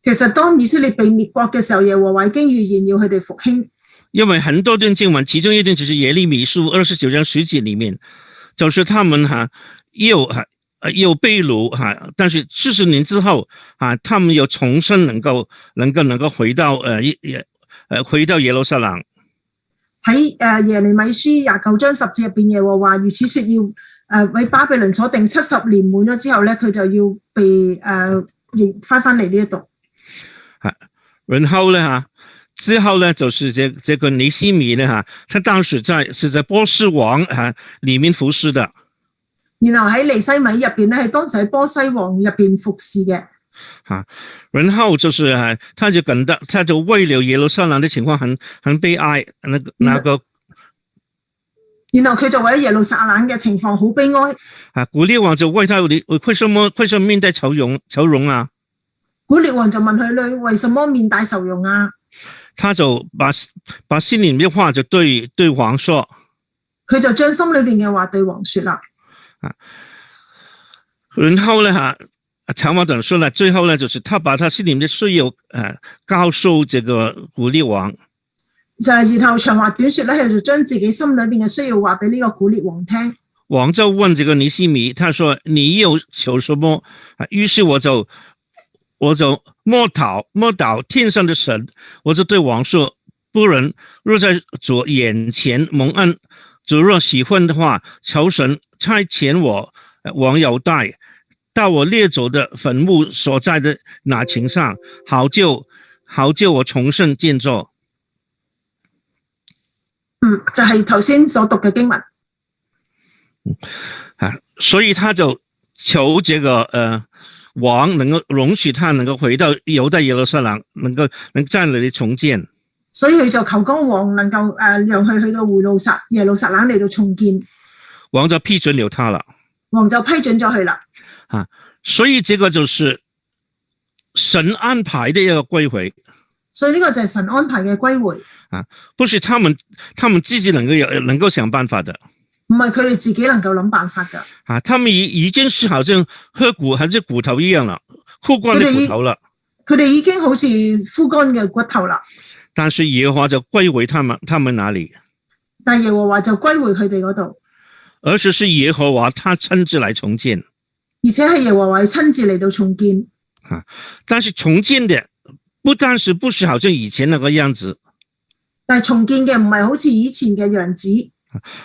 Speaker 4: 其實當以色列被滅國嘅時候，耶和華已經預言要佢哋復興。
Speaker 3: 因為很多段經文，其中一段就是耶利米書29章10節裏面，就是他們又被擄但是40年之後他們又重新能夠回到耶路撒冷。
Speaker 4: 喺耶利米書29章10節入邊，耶和華如此說，要為巴比倫所定70年滿咗之後咧，佢就要被翻嚟呢一度。
Speaker 3: 然後呢之後呢就是這個尼希米呢他當時是在波斯王裏面服侍的。
Speaker 4: 然後喺尼西米入邊咧，係當時喺波西王入邊服侍嘅。
Speaker 3: 然後就是他就為了耶路撒冷的情況很悲哀，那個
Speaker 4: 然後佢就為咗耶路撒冷嘅情況好悲哀。
Speaker 3: 古列王就為他為什麼面帶愁容啊？
Speaker 4: 古列王就問佢：你為什麼面帶愁容啊？
Speaker 3: 他就把心裏面的話就對王說。
Speaker 4: 佢就將心裏邊嘅話對王說啦。
Speaker 3: 然後呢長話短說了，最後呢就是他把他心裏面的需要告訴這個古列王。
Speaker 4: 然後長話短說咧，佢就將自己心裏邊嘅需要話俾呢個古列王聽。
Speaker 3: 王就問這個尼希米，他說：你又求什麼？於是我就摸禱天上的神，我就對王說：不然若在主眼前蒙恩，主若喜歡的話，求神差遣我往猶大，到我列祖的墳墓所在的那城上，好叫我重新建造。
Speaker 4: 就係頭先所讀嘅經文。
Speaker 3: 所以他就求這個王能夠容許他能夠回到猶大耶路撒冷，能在那裡重建。
Speaker 4: 所以佢就求嗰個王能夠讓佢去到耶路撒冷嚟到重建。
Speaker 3: 王就批准了他了。
Speaker 4: 王就批准咗佢啦。
Speaker 3: 所以這個就是神安排的一個歸回。
Speaker 4: 所以呢個就係神安排嘅歸回。
Speaker 3: 不是他們自己能夠想辦法的。
Speaker 4: 唔係佢哋自己能夠諗辦法噶。
Speaker 3: 他們已經是好像河骨還是骨頭一樣了，枯乾的骨頭了。
Speaker 4: 佢哋已經好似枯乾嘅骨頭啦。
Speaker 3: 但是耶和華就歸回他們哪裡？
Speaker 4: 但耶和華就歸回佢哋嗰度。
Speaker 3: 而是耶和華他親自來重建。
Speaker 4: 而且係耶和華親自嚟到重建。
Speaker 3: 但是重建的不是好像以前那個樣子。
Speaker 4: 但係重建嘅唔係好似以前嘅樣子。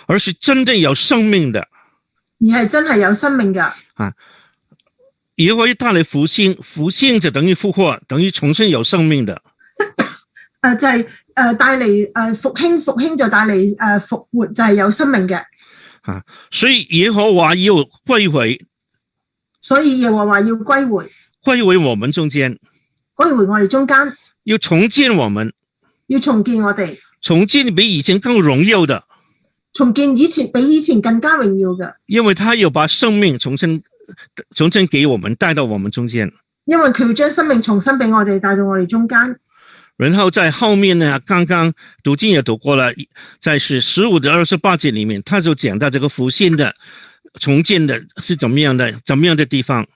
Speaker 3: 而是真正有生命的，
Speaker 4: 而係真係有生命嘅。
Speaker 3: 耶和華帶來復興，復興就等於復活，等於重新有生命的。
Speaker 4: 就係帶嚟復興，復興就帶嚟復活，就係有生命嘅。
Speaker 3: 所以耶和華要歸回，
Speaker 4: 所以耶和華要歸回，
Speaker 3: 歸回我們中間，
Speaker 4: 歸回我哋中間，
Speaker 3: 要重建我們，
Speaker 4: 要重建我哋，
Speaker 3: 重建比以前更榮耀的。
Speaker 4: 重建比以前更加榮耀嘅，
Speaker 3: 因為他要把生命重新給我們帶到我們中間，
Speaker 4: 因為佢要將生命重新俾我哋帶到我哋中間。
Speaker 3: 然後在後面呢，剛剛讀經也讀過了，在是15到28節裡面，他就講到這個復興的重建的是怎麼樣的地方。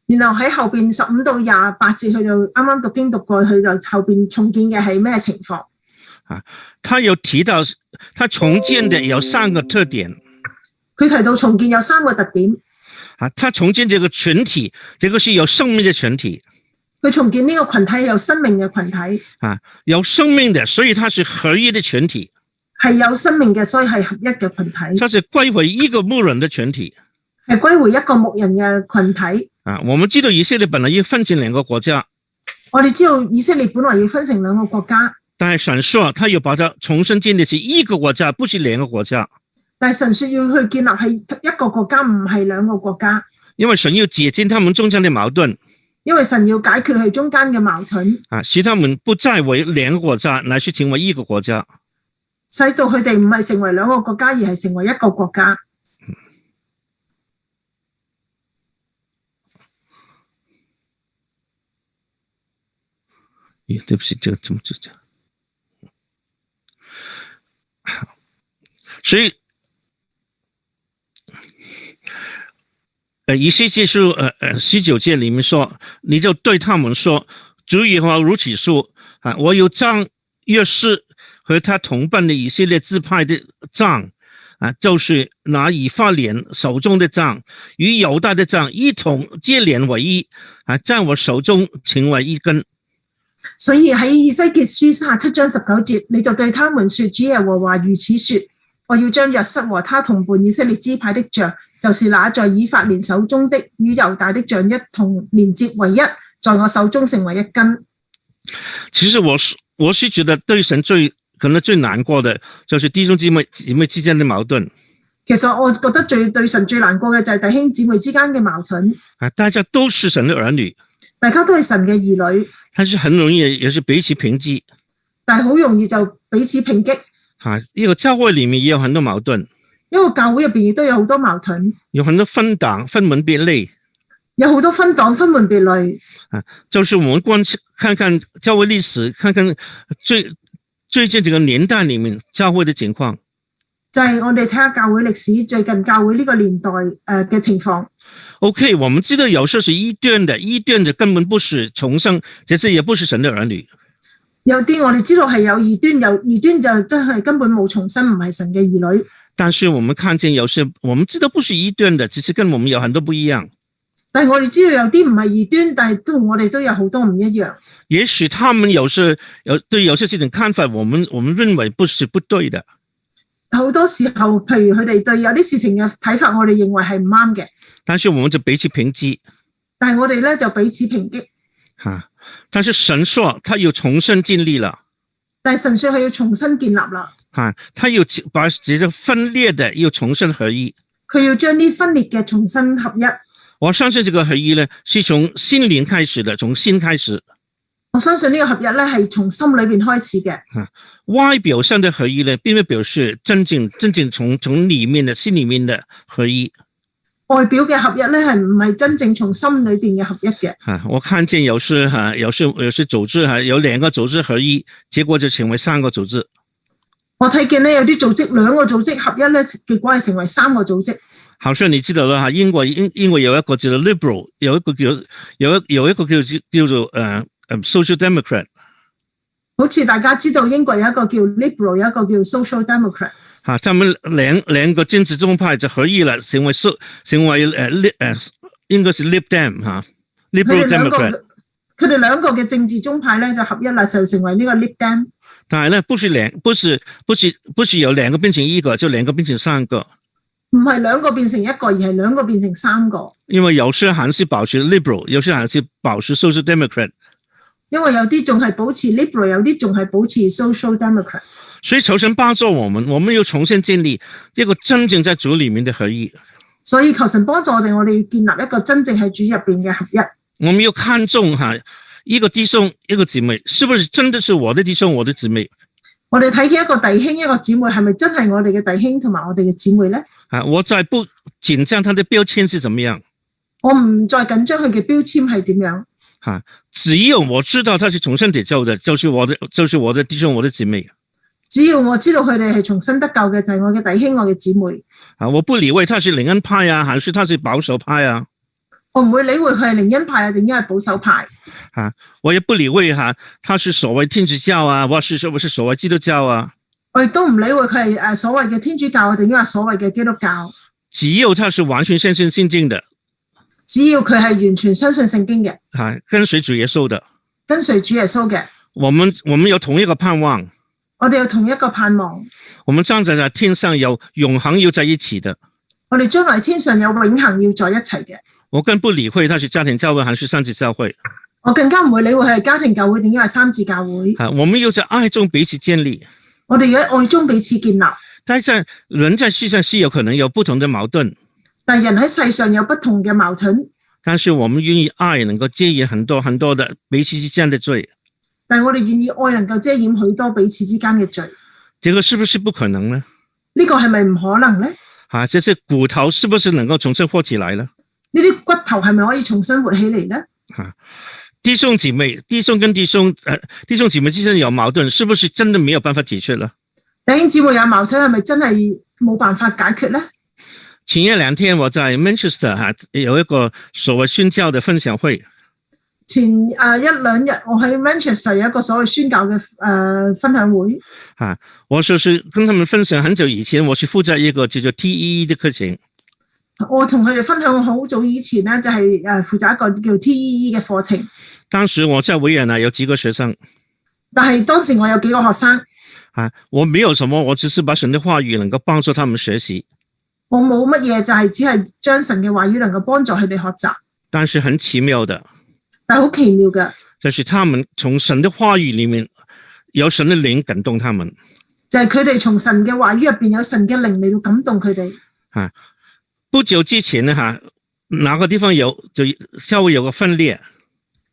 Speaker 4: 然後喺後邊15到28節，佢就啱啱讀經讀過，佢就後邊重建嘅係咩情況？
Speaker 3: 他有提到，他重建的有3個特點。
Speaker 4: 佢提到重建有3個特點。
Speaker 3: 他重建這個群體，這個是有生命的群體。
Speaker 4: 佢重建呢個群體有生命嘅群體。
Speaker 3: 有生命的，所以它是合一的群體。
Speaker 4: 係有生命嘅，所以係合一嘅群體。
Speaker 3: 它是歸回一個牧人的群體。
Speaker 4: 係歸回一個牧人嘅群體。
Speaker 3: 我們知道以色列本來要分成2個國家。
Speaker 4: 我哋知道以色列本來要分成2個國家。
Speaker 3: 但係神說，他要把它重新建立是一個國家，不是2個國家。
Speaker 4: 但係神說要去建立係一個國家，唔係2個國家。因為
Speaker 3: 神要解決他們中間的矛盾。
Speaker 4: 因為神要解決佢中間嘅矛盾。
Speaker 3: 使他們不再為2個國家，乃是成為一個國家。
Speaker 4: 使到佢哋唔係成為2個國家，而係成為一個國家。
Speaker 3: 對不起，這個怎麼講？所以，以西結書19節裡面說，你就對他們說，主耶和華如此說，我要將約瑟和他同伴的以色列支派的杖，就是拿以法蓮手中的杖與猶大的杖一同接連為一，在我手中成為一根。
Speaker 4: 所以喺以西結書37章19節，你就對他們說，主耶和華如此說，我要將約瑟和他同伴以色列支派的杖，就是拿在以法蓮手中的與猶大的杖一同連接為一，在我手中成為一根。
Speaker 3: 其實我是覺得對神可能最難過的就是弟兄姊妹之間的矛盾。
Speaker 4: 其實我覺得對神最難過嘅就係弟兄姊妹之間嘅矛盾。
Speaker 3: 大家都是神的兒女，
Speaker 4: 大家都係神嘅兒女，
Speaker 3: 但是很容易也是彼此抨擊，
Speaker 4: 但係好容易就彼此抨擊。
Speaker 3: 一個教會裡面也有很多矛盾，
Speaker 4: 一個教會入邊亦都有好多矛盾，
Speaker 3: 有很多分黨分門別類，
Speaker 4: 有好多分黨分門別類。
Speaker 3: 就是我們看看教會歷史，看看最近這個年代裡面教會的情況，
Speaker 4: 就係我哋睇下教會歷史最近教會呢個年代嘅情況。
Speaker 3: OK， 我們知道有時是異端的根本不是重生，這些也不是神的兒女。
Speaker 4: 有啲我哋知道係有異端就真係根本冇重生，唔係神嘅兒女。
Speaker 3: 但是我們看見有些我們知道不是異端的，只是跟我們有很多不一樣。
Speaker 4: 但係我哋知道有啲唔係異端，但係我哋都有好多唔一樣。
Speaker 3: 也許他們對有些事情看法，我們認為是不對的。
Speaker 4: 好多時候，譬如佢哋對有啲事情嘅睇法，我哋認為係唔啱嘅。但是我們就彼此抨擊。但係我哋咧就彼此抨擊。
Speaker 3: 但是神說他要重新建立了。
Speaker 4: 但係神說佢要重新建立啦。
Speaker 3: 他要把這個分裂的要重新合一。
Speaker 4: 佢要將啲分裂嘅重新合一。
Speaker 3: 我相信這個合一呢，是從心靈開始的，從心開始。
Speaker 4: 我相信呢個合一咧係從心裏邊開始嘅。
Speaker 3: 外表上的合一呢，並不表示真正從裏面的心裏面的合一。
Speaker 4: 外表嘅合一咧係唔係真正從心裏邊嘅合一嘅。
Speaker 3: 我看見有時組織有2個組織合一，結果就成為3個組織。
Speaker 4: 我睇見咧有啲組織2個組織合一咧，結果係成為3個組織。
Speaker 3: 好像你知道啦，英國有一個叫做 liberal， 有一個叫做social democrat。好
Speaker 4: 似大家知道英國有一個叫 liberal， 有一個叫 social democrat。
Speaker 3: 他們兩個政治宗派就合一了，成為應該是 Lib Dem liberal democrat。
Speaker 4: 佢哋兩個嘅政治宗派咧就合一啦，就成為呢個 Lib Dem。
Speaker 3: 但係咧，不是由2個變成1個，就2個變成3個。
Speaker 4: 唔係2個變成1個，而係2個變成3個。
Speaker 3: 因為有些還是保持 liberal， 有些還是保持 social democrat。
Speaker 4: 因為有啲仲係保持 liberal， 有啲仲係保持 social democrat。
Speaker 3: 所以求神幫助我們要重新建立一個真正在主裡面的合一。
Speaker 4: 所以求神幫助我哋要建立一個真正喺主入邊嘅合一。
Speaker 3: 我們要看重一個弟兄一個姊妹，是不是真的是我的弟兄我的姊妹？
Speaker 4: 我哋睇見一個弟兄一個姊妹，係咪真係我哋嘅弟兄同埋我哋嘅姊妹咧？
Speaker 3: 我再不緊張他的標籤是怎麼樣？
Speaker 4: 我唔再緊張佢嘅標籤係點樣？
Speaker 3: 只有我知道他是從身體救的，就是我的弟兄，我的姊妹。
Speaker 4: 只要我知道佢哋係從身得救嘅，就係我嘅弟兄，我嘅姊妹。
Speaker 3: 我不理會他是靈恩派啊，還是他是保守派啊。
Speaker 4: 我唔會理會佢係靈恩派啊，定係保守派。
Speaker 3: 我也不理會他是所謂天主教啊，或是所謂基督教啊。
Speaker 4: 我亦都唔理會佢係所謂嘅天主教啊，定係所謂嘅基督教。
Speaker 3: 只要他是完全相信聖經的，
Speaker 4: 只要佢係完全相信聖經嘅，
Speaker 3: 跟隨主耶穌的，
Speaker 4: 跟隨主耶穌嘅，
Speaker 3: 我們有同一個盼望。
Speaker 4: 我哋有同一個盼望。
Speaker 3: 我們將在天上有永恆要在一起的。
Speaker 4: 我哋將來天上有永恆要在一齊嘅。
Speaker 3: 我更不理會他是家庭教會還是三自教會。
Speaker 4: 我更加唔會理會係家庭教會定係三自教會。
Speaker 3: 我們要在愛中彼此建立。
Speaker 4: 我哋喺愛中彼此建立。
Speaker 3: 但係人在世上是有可能有不同的矛盾。
Speaker 4: 但人喺世上有不同嘅矛盾。
Speaker 3: 但是我們願意愛能夠遮掩很多很多的彼此之間的罪。
Speaker 4: 但我哋願意愛能夠遮掩許多彼此之間嘅罪。
Speaker 3: 這個是不是不可能呢？
Speaker 4: 呢個係咪唔可能呢？
Speaker 3: 這些骨頭是不是能夠重新活起來呢？
Speaker 4: 呢啲骨頭係咪可以重新活起嚟呢？
Speaker 3: 弟兄姊妹，弟兄姊妹之間有矛盾，是不是真的沒有辦法解決了？
Speaker 4: 弟兄姊妹有矛盾係咪真係冇辦法解決呢？
Speaker 3: 前一兩天我在 Manchester 有一個所謂宣教的分享會。
Speaker 4: 前一兩日我喺 Manchester 有一個所謂宣教嘅分享會。
Speaker 3: 我就是跟他們分享很久以前，我是負責一個叫做 TEE 的課程。
Speaker 4: 我同佢哋分享好早以前呢，就係負責一個叫 TEE 嘅課程。當時
Speaker 3: 我在維也納有幾個學生。
Speaker 4: 但係當時我有幾個學生。
Speaker 3: 我沒有什麼，我只是把神的話語能夠幫助他們學習。
Speaker 4: 我冇乜嘢，就係只係將神嘅話語能夠幫助佢哋學習。
Speaker 3: 但是很奇妙的。
Speaker 4: 但係好奇妙嘅，
Speaker 3: 就是他們從神的話語裏面有神的靈感動他們，
Speaker 4: 就係佢哋從神嘅話語入邊有神嘅靈嚟到感動佢哋。
Speaker 3: 不久之前呢，哪個地方教會有個分裂？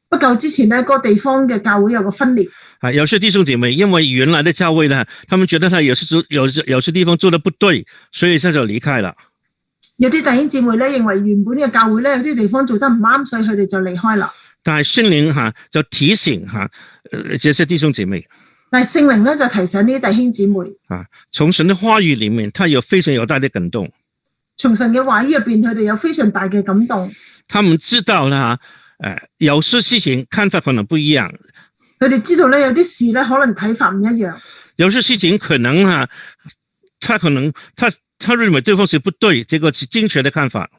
Speaker 4: 不久之前呢，嗰個地方嘅教會有個分裂。
Speaker 3: 有些弟兄姐妹因為原來的教會呢，他們覺得他有些地方做得不對，所以他就離開了。有啲弟兄姊妹呢，認為原本嘅教會呢，有啲地方做得唔啱，所以佢哋就離開啦。但係聖靈就提醒這些弟兄姐妹。但係聖靈呢就提醒呢啲弟兄姊妹。從神的話語裏面，他有非常有大的感動。從神嘅話語入邊，佢哋有非常大嘅感動。他們知道啦，有些事情看法可能不一樣。佢哋知道咧，有啲事咧可能睇法唔一樣。有些事情可能他認為對方是不對，這個是正確的看法。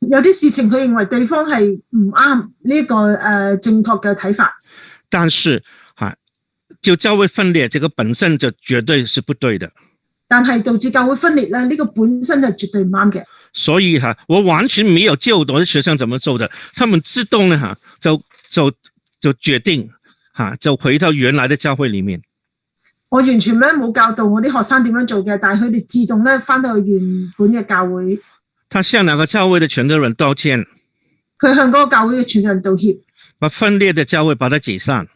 Speaker 3: 有啲事情佢認為對方係唔啱呢個正確嘅睇法，但是就教會分裂，這個本身就絕對是不對的。但係導致教會分裂咧，呢個本身就絕對唔啱嘅。所以我完全沒有教我的學生怎麼做的，他們自動呢就決定就回到原來的教會裏面。我完全咧冇教導我啲學生點樣做嘅，但係佢哋自動咧翻到去原本嘅教會。他向那個教會的傳道人道歉，佢向嗰個教會嘅傳道人道歉，把分裂的教會把它解散，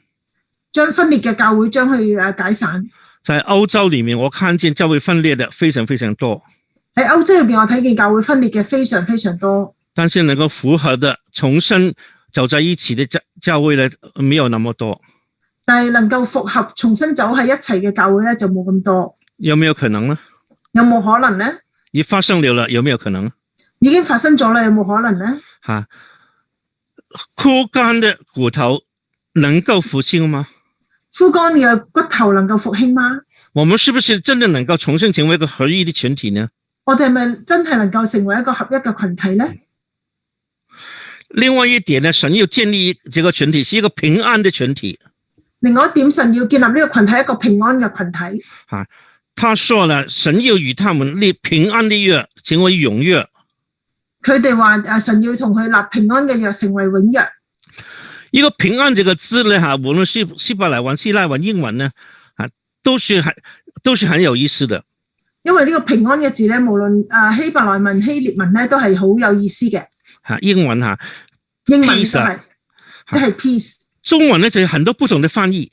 Speaker 3: 將分裂嘅教會將佢解散。在歐洲裏面，我看見教會分裂的非常非常多。喺歐洲入邊，我睇見教會分裂嘅非常非常多。但是能夠符合的重新走在一起的教會呢，沒有那麼多。但係能夠復合重新走喺一齊嘅教會呢，就冇咁多。有沒有可能呢？有冇可能呢？已發生了，有沒有可能？已經發生咗啦，有冇可能呢？枯乾的骨頭能夠復興嗎？枯乾嘅骨頭能夠復興嗎？我們是不是真的能夠重新成為一個合一的群體呢？我哋係咪真係能夠成為一個合一嘅群體呢？另外一點呢，神要建立這個群體是一個平安的群體。另外一點，神要建立呢個群體一個平安嘅群體。他說了，神要與他們立平安的約，成為永約。佢哋話神要同佢立平安嘅約，成為永約。一個平安這個字呢，無論是希伯來文、希臘文、英文呢，都是很有意思的。因為呢個平安嘅字呢，無論希伯來文、希臘文呢，都係好有意思嘅。英文都係即係 peace。中文呢就有很多不同的翻譯。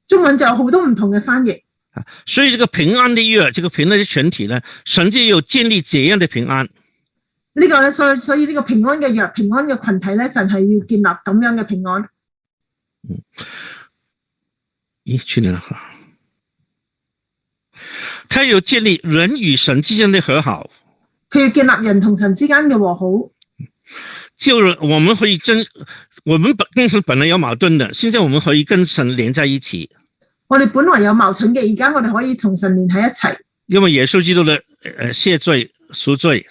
Speaker 3: 中文就有好多唔同嘅翻譯。所以這個平安的約，這個平安的群體呢，神就有建立這樣的平安。
Speaker 4: 呢個咧，所以呢個平安嘅約、平安嘅群體咧，神係要建立咁樣嘅平安。
Speaker 3: 去年他要建立人與神之間的和好，
Speaker 4: 佢要建立人同神之間嘅和好。
Speaker 3: 就是我們可以我們跟神本來有矛盾的，現在我們可以跟神連在一起。
Speaker 4: 我哋本來有矛盾嘅，而家我哋可以同神連喺一齊。
Speaker 3: 因為耶穌基督的赦罪贖罪，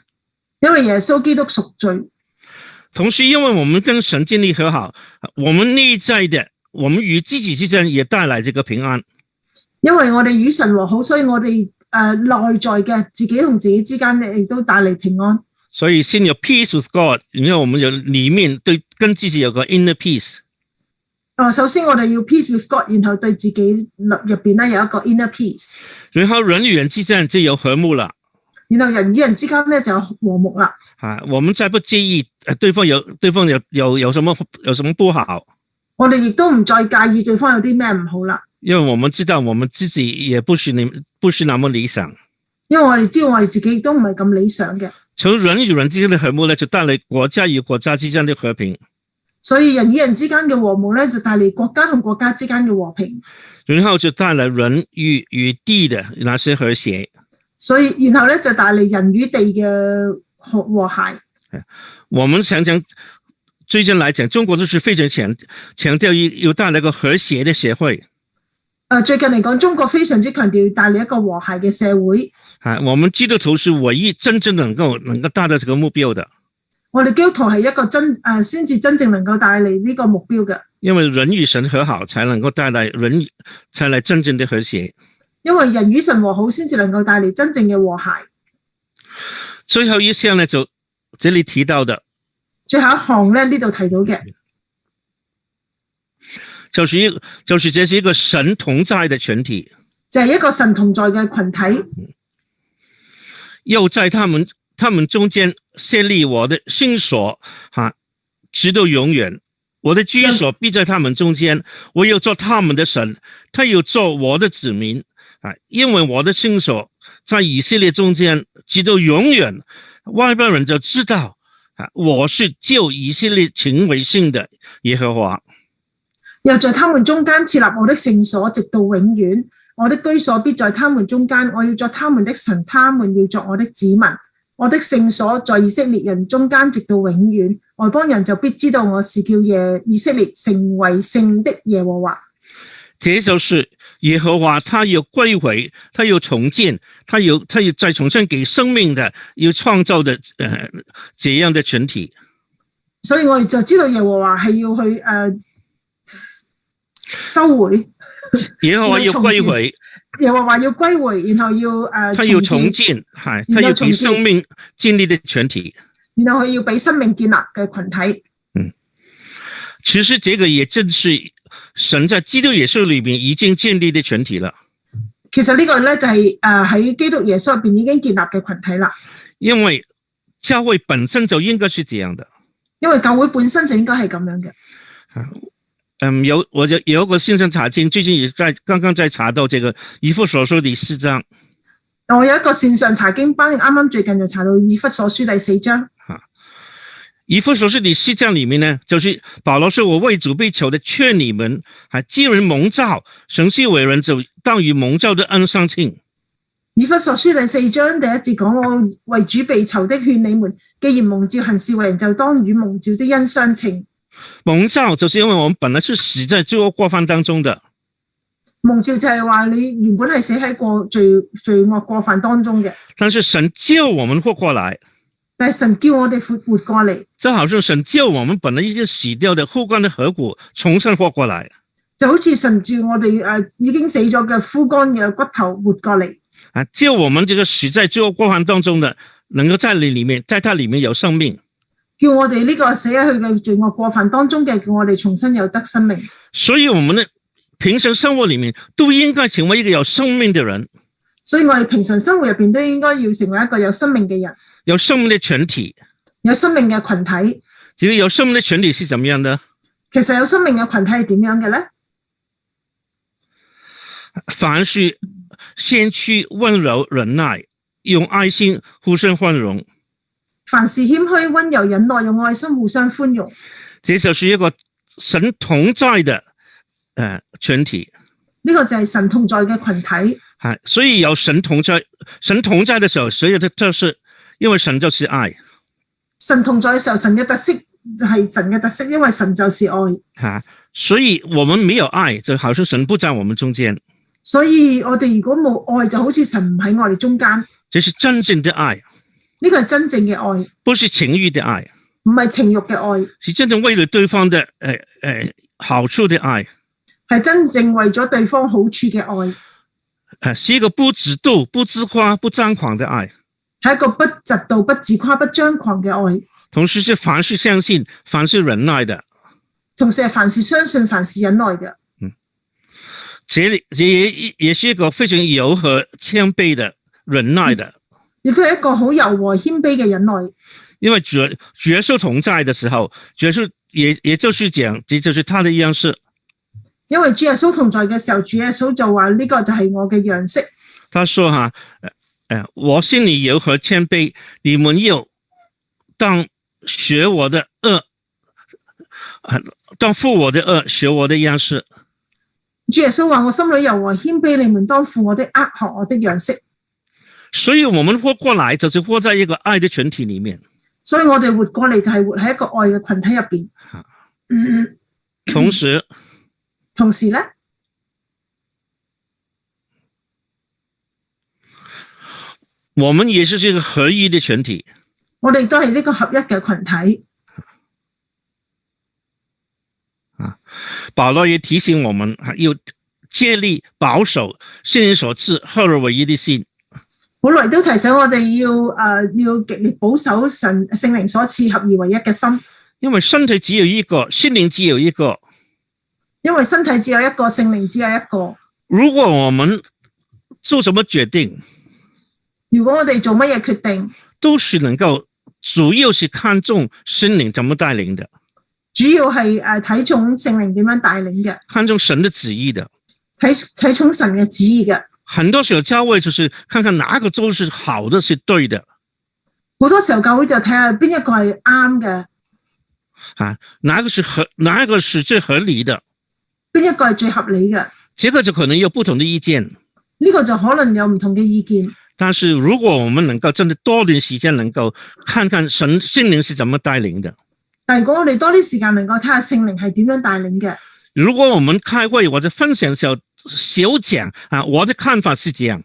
Speaker 4: 因為耶穌基督贖罪。
Speaker 3: 同時因為我們跟神建立和好，我們內在的我們與自己之間也帶來這個平安。
Speaker 4: 因為我哋與神和好，所以我哋內在嘅自己同自己之間亦都帶嚟平安。
Speaker 3: 所以先有 peace with God， 然後我們就裏面對跟自己有個 inner peace。
Speaker 4: 首先我哋要 peace with God， 然後對自己入邊咧有一個 inner peace。然後
Speaker 3: 人與人之間就有和睦啦。
Speaker 4: 然後人與人之間咧就有和睦啦。
Speaker 3: 我們再不介意對方有什麼不好。
Speaker 4: 我哋亦都唔再介意對方有啲咩唔好啦。
Speaker 3: 因為我們知道我們自己也不是那麼理想。
Speaker 4: 因為我哋知道我哋自己都唔係咁理想嘅。
Speaker 3: 從人與人之間的和睦呢，就帶來國家與國家之間的和平。
Speaker 4: 所以人與人之間嘅和睦咧，就帶嚟國家同國家之間嘅和平。
Speaker 3: 然後就帶來人與地的那些和諧。
Speaker 4: 所以然後咧就帶嚟人與地嘅和諧。
Speaker 3: 我們想想最近來講，中國都是非常強調要帶來個和諧的社會。
Speaker 4: 最近嚟講，中國非常之強調要帶嚟一個和諧嘅社會。
Speaker 3: 我們基督徒是唯一真正能夠達到這個目標的。
Speaker 4: 我哋基督徒係一個先至真正能夠帶嚟呢個目標嘅。因為
Speaker 3: 人與神和好，才能夠帶來真正的和諧。
Speaker 4: 因為人與神和好，先至能夠帶嚟真正嘅和諧。
Speaker 3: 最後一項呢，就這裏提到的。
Speaker 4: 最後一項咧，呢度提到嘅。
Speaker 3: 就是這是一個神同在的群體。
Speaker 4: 就係一個神同在嘅群體。
Speaker 3: 又在他們中間設立我的聖所，直到永遠。我的居所必在他們中間，我要做他們的神，他要做我的子民。因為我的聖所在以色列中間，直到永遠，外邦人就知道我是救以色列群為聖的耶和華。
Speaker 4: 又在他們中間設立我的聖所，直到永遠。我的居所必在他們中間，我要作他們的神，他們要作我的子民。我的聖所在以色列人中間，直到永遠。外邦人就必知道我是叫以色列成為聖的耶和華。
Speaker 3: 這就是耶和華，他要歸回，他要重建，他要再重新給生命的，要創造的這樣的群體。
Speaker 4: 所以我哋就知道耶和華係要去收回。
Speaker 3: 耶和華要歸回，
Speaker 4: 耶和華要歸回，然後要
Speaker 3: 他要重建，係，他要俾生命建立的群體，
Speaker 4: 然後佢要俾生命建立嘅群體。
Speaker 3: 其實這個也正是神在基督耶穌裏面已經建立的群體了。
Speaker 4: 其實呢個咧就係喺基督耶穌入邊已經建立嘅群體啦。
Speaker 3: 因為教會本身就應該是這樣的，
Speaker 4: 因為教會本身就應該係咁樣嘅。
Speaker 3: 我就有一個線上查經，最近也剛剛在查到這個以弗所書第4章。
Speaker 4: 我有一個線上查經班，啱啱最近就查到以弗所書第4章。
Speaker 3: 以弗所書第4章裏面呢，就是保羅說，我為主被囚的勸你們，既人蒙召，行事為人就當與蒙召的恩相稱。
Speaker 4: 以弗所書第4章第1節講，我為主被囚的勸你們，既然蒙召行事為人，就當與蒙召的恩相稱。
Speaker 3: 蒙召就是因為我們本來是死在罪惡過犯當中的。
Speaker 4: 蒙召就係話你原本係死喺罪惡過犯當中嘅，
Speaker 3: 但是神叫我們活過來，
Speaker 4: 但係神叫我哋活過嚟，
Speaker 3: 就好像神叫我們本來已經死掉的枯乾的骸骨重新活過來，
Speaker 4: 就好似神叫我哋已經死咗嘅枯乾嘅骨頭活過嚟，
Speaker 3: 叫我們這個死在罪惡過犯當中的能夠在它裏面有生命。
Speaker 4: 叫我哋呢個死喺佢嘅罪惡過犯當中嘅，叫我哋重新有得生命。
Speaker 3: 所以我們的平常生活裏面都應該成為一個有生命的人。
Speaker 4: 所以我哋平常生活入邊都應該要成為一個有生命嘅人，有生命嘅群體，有生命嘅群體。
Speaker 3: 其實有生命的群體是怎麼樣呢？
Speaker 4: 其實有生命嘅群體係點樣嘅咧？
Speaker 3: 凡是先去溫柔忍耐，用愛心互相寬容。
Speaker 4: 凡事謙虛、溫柔、忍耐，用愛心互相寬容。
Speaker 3: 這就是一個神同在的群體。
Speaker 4: 呢個就係神同在嘅群體。
Speaker 3: 所以有神同在的時候，所有的特色，因為神就是愛。
Speaker 4: 神同在嘅時候，神嘅特色係神嘅特色，因為神就是愛。
Speaker 3: 所以我們沒有愛，就好像神不在我們中間。
Speaker 4: 所以我哋如果冇愛，就好似神唔喺我哋中間。
Speaker 3: 這是真正的愛。
Speaker 4: 呢個係真正嘅愛，
Speaker 3: 不是情欲的愛，
Speaker 4: 唔係情欲嘅愛，
Speaker 3: 是真正為了對方的好處的愛，
Speaker 4: 係真正為咗對方好處嘅愛，
Speaker 3: 是一個不自妒、不自誇、不張狂的愛，
Speaker 4: 係一個不嫉妒、不自誇、不張狂嘅愛。
Speaker 3: 同時是凡事相信、凡事忍耐的，
Speaker 4: 同時係凡事相信、凡事忍耐嘅。
Speaker 3: 這也是一個非常柔和謙卑的忍耐的。
Speaker 4: 亦都係一個好柔和謙卑嘅忍耐，
Speaker 3: 因為主耶穌同在的時候，主耶穌也就是講，這就是他的樣式。
Speaker 4: 因為主耶穌同在嘅時候，主耶穌就話呢個就係我嘅樣式。
Speaker 3: 他說我心裡柔和謙卑，你們又當學我的惡，當負我的惡，學我的樣式。
Speaker 4: 主耶穌話我心裡柔和謙卑，你們當負我的惡，學我的樣式。
Speaker 3: 所以我們活過來就是活在一個愛的群體裡面。
Speaker 4: 所以我哋活過嚟就係活喺一個愛嘅群體入邊。同時呢，
Speaker 3: 我們也是這個合一的群體。
Speaker 4: 我哋都係呢個合一嘅群體。
Speaker 3: 保羅也提醒我們要竭力保守聖靈所賜合而為一的心。
Speaker 4: 保羅都提醒我哋要極力保守聖靈所賜合而為一嘅心。
Speaker 3: 因為身體只有一個，心靈只有一個。
Speaker 4: 因為身體只有一個，聖靈只有一個。
Speaker 3: 如果我們做什麼決定，
Speaker 4: 如果我哋做乜嘢決定，
Speaker 3: 都是能夠主要是看重聖靈怎麼帶領的。
Speaker 4: 主要係睇重聖靈點樣帶領嘅，
Speaker 3: 看重神的旨意的，
Speaker 4: 睇重神嘅旨意嘅。
Speaker 3: 很多時候教會就是看看哪個做是好的，是對的。
Speaker 4: 好多時候教會就睇下邊一個係啱嘅，
Speaker 3: 哪一個是最合理的，
Speaker 4: 邊一個係最合理嘅。
Speaker 3: 這個就可能有不同的意見，
Speaker 4: 呢個就可能有唔同嘅意見。
Speaker 3: 但是如果我們能夠真的多點時間，能夠看看聖靈是怎麼帶領的。
Speaker 4: 但如果我哋多啲時間能夠睇下聖靈係點樣帶領嘅。
Speaker 3: 如果我們開會或者分享時候少講我的看法是這樣。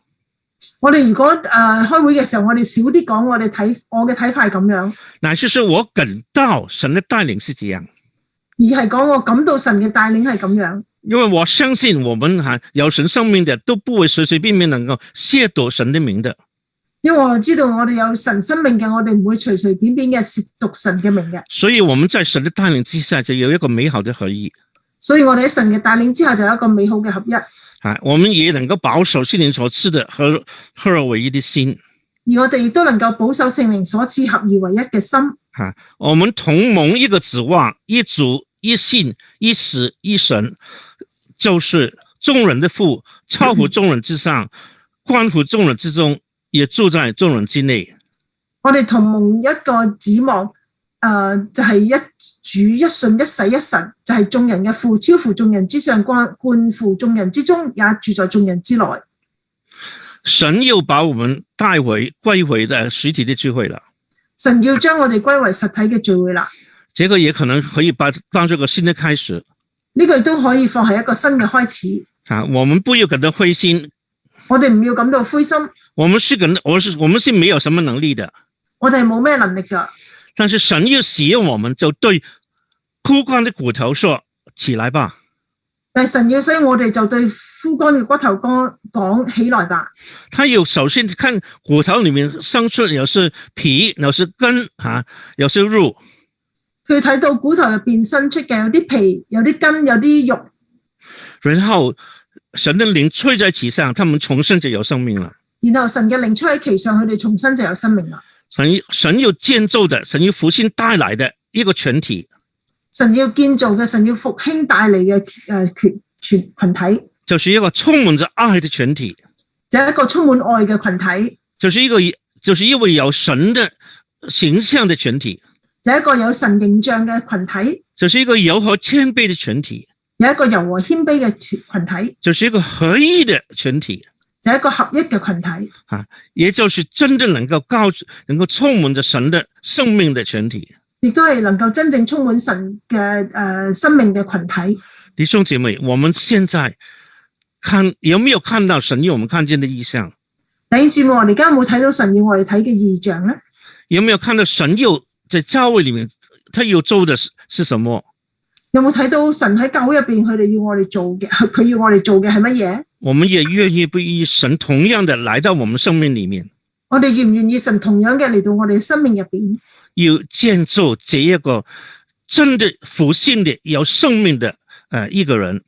Speaker 4: 我哋如果開會嘅時候，我哋少啲講我嘅睇法係咁樣。乃是說
Speaker 3: 我感到神的帶領是這樣，
Speaker 4: 而係講我感到神嘅帶領係咁樣。
Speaker 3: 因為我相信我們有神生命的都不會隨隨便便能夠褻瀆神的名的。
Speaker 4: 因為我知道我哋有神生命嘅，我哋唔會隨隨便便嘅褻瀆神嘅名嘅。
Speaker 3: 所以我們在神的帶領之下就有一個美好的合一。
Speaker 4: 所以我哋喺神嘅帶領之下就有一個美好嘅合一。
Speaker 3: 我們也能夠保守聖靈所賜的合而為一的心。
Speaker 4: 而我哋亦都能夠保守聖靈所賜合而為一嘅心。
Speaker 3: 我們同蒙一個指望，一主、一信、一死、一神，就是眾人的父，超乎眾人之上，關乎眾人之中，也住在眾人之內。
Speaker 4: 我哋同蒙一個指望，就係一主、一信、一洗、一神，就係眾人嘅父，超乎眾人之上，關乎眾人之中，也住在眾人之內。
Speaker 3: 神又把我們帶回歸回的實體的聚會了。
Speaker 4: 神要將我哋歸為實體嘅聚會啦。
Speaker 3: 這個也可能可以當作一個新的開始。
Speaker 4: 呢個亦都可以放係一個新嘅開始。
Speaker 3: 我們不要感到灰心。
Speaker 4: 我哋唔要感到灰心。
Speaker 3: 我們是沒有什麼能力的。
Speaker 4: 我哋冇咩能力噶。
Speaker 3: 但是神要使用我們，就對枯乾的骨頭說：起來吧。
Speaker 4: 但係神要使用我哋，就對枯乾嘅骨頭講：起來吧。
Speaker 3: 他有首先看骨頭裏面生出有是皮，有是根，有是肉。
Speaker 4: 佢睇到骨頭入邊生出嘅有啲皮，有啲根，有啲肉。
Speaker 3: 然後神的靈吹在其上，他們重生就有生命了。
Speaker 4: 然後神嘅靈吹喺其上，佢哋重生就有生命啦。
Speaker 3: 神要建造的，神要復興帶來的一個群體。
Speaker 4: 神要建造嘅，神要復興帶嚟嘅群體，
Speaker 3: 就是一個充滿着愛的群體，
Speaker 4: 就係一個充滿愛嘅群體，
Speaker 3: 就是因為有神的形象的群體，
Speaker 4: 就一個有神形象嘅群體，
Speaker 3: 就是一個柔和謙卑的群體，
Speaker 4: 有一個柔和謙卑嘅群體，
Speaker 3: 就是一個合一的群體，
Speaker 4: 就一個合一嘅群體，
Speaker 3: 也就是真正能夠充滿着神的生命的群體，
Speaker 4: 亦都係能夠真正充滿神嘅生命嘅群體。
Speaker 3: 弟兄姐妹，我們現在有沒有看到神要我們看見的異象？
Speaker 4: 弟兄姊妹，我哋而家有冇睇到神要我哋睇嘅異象呢？
Speaker 3: 有沒有看到神要在教會裏面他要做的是什麼？
Speaker 4: 有冇睇到神喺教會入邊佢哋要我哋做嘅，佢要我哋做嘅係乜嘢？
Speaker 3: 我們也願意不願意神同樣的來到我們生命裏面？
Speaker 4: 我哋願唔願意神同樣嘅嚟到我哋生命入邊？
Speaker 3: 要建造這一個真的復興的有生命的一個人，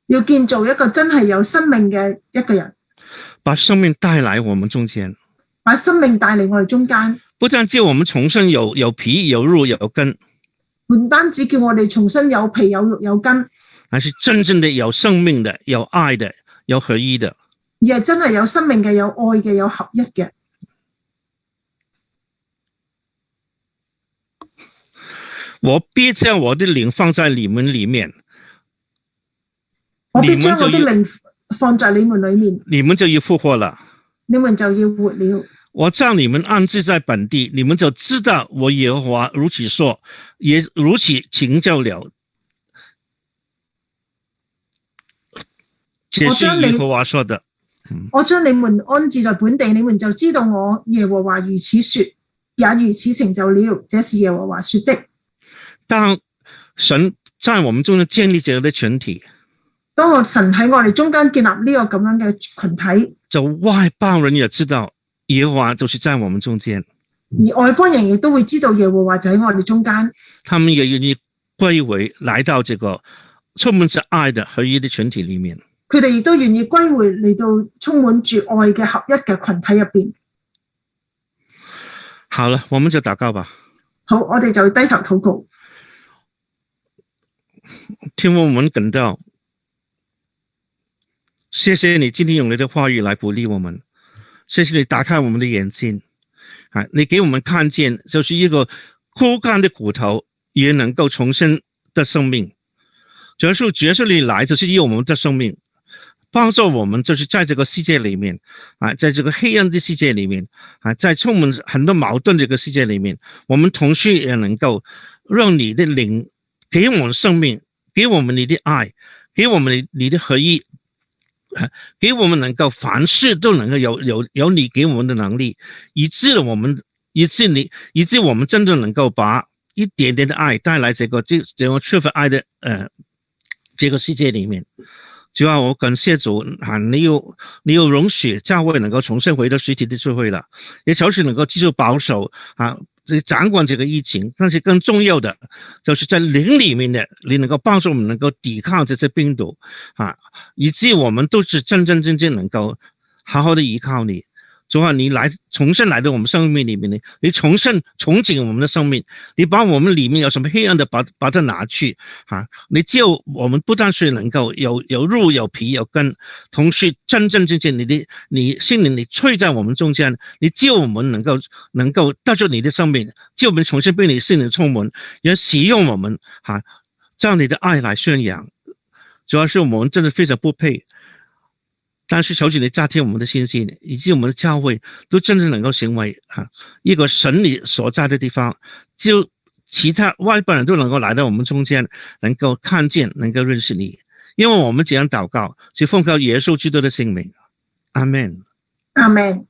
Speaker 4: 要建造一個真係有生命嘅一個人，
Speaker 3: 把生命帶來我們中間，
Speaker 4: 把生命帶嚟我哋中間，
Speaker 3: 不但叫我們重生有皮有肉有根，
Speaker 4: 唔單止叫我哋重新有皮有肉有根，
Speaker 3: 而是真正的有生命的有愛的有合一的，
Speaker 4: 而係真係有生命嘅有愛嘅有合一嘅。
Speaker 3: 我必將我的靈放在你們裏面，
Speaker 4: 我必將我的靈放在你們裏面，
Speaker 3: 你們就要復活了，
Speaker 4: 你們就要活了。
Speaker 3: 我將你們安置在本地，你們就知道我耶和華如此說，也如此成就了。這是耶和華說的。
Speaker 4: 我將你們安置在本地，你們就知道我耶和華如此說，也如此成就了。這是耶和華說的。
Speaker 3: 當神在我們中間建立這樣的群體，
Speaker 4: 當神喺我哋中間建立呢個咁樣嘅群體，
Speaker 3: 就外邦人也知道耶和華就是在我們中間，
Speaker 4: 而外邦人亦都會知道耶和華就喺我哋中間，
Speaker 3: 他們也願意歸回來到這個充滿着愛的合一的群體裏面，
Speaker 4: 佢哋亦都願意歸回嚟到充滿住愛嘅合一嘅群體入邊。
Speaker 3: 好了，我們就禱告吧。
Speaker 4: 好，我哋就低頭禱告。
Speaker 3: 聽我們感到，謝謝你今天用你的話語來鼓勵我們，謝謝你打開我們的眼睛，你給我們看見就是一個枯乾的骨頭也能夠重生的生命。主耶穌你來就是以我們的生命幫助我們，就是在這個世界裏面在這個黑暗的世界裏面在充滿很多矛盾這個世界裏面，我們同時也能夠讓你的靈給我們生命，給我們你的愛，給我們你的合一，給我們能夠凡事都能夠有你給我們的能力，以致我們真的能夠把一點點的愛帶來這個缺乏愛的這個世界裏面。主啊，我感謝主你有容許教會能夠重新回到實體的聚會了，也求主能夠繼續保守掌管這個疫情，但是更重要的就是在靈裏面的你能夠幫助我們能夠抵抗這些病毒以致我們都是真正能夠好好的依靠你。主啊，你重新來到我們生命裏面，你重整我們的生命，你把我們裏面有什麼黑暗的把它拿去你救我們不但是能夠有肉有皮有根，同時真正你心靈你吹在我們中間，你救我們能夠帶着你的生命，救我們重新被你心靈充滿，也使用我們將你的愛來宣揚。主要是我們真的非常不配，但是求主你加添我們的信心，以及我們的教會都真正能夠成為一個神你所在的地方，就其他外邦人都能夠來到我們中間，能夠看見能夠認識你。因為我們這樣禱告是奉靠耶穌基督的聖名，阿們，
Speaker 4: 阿們。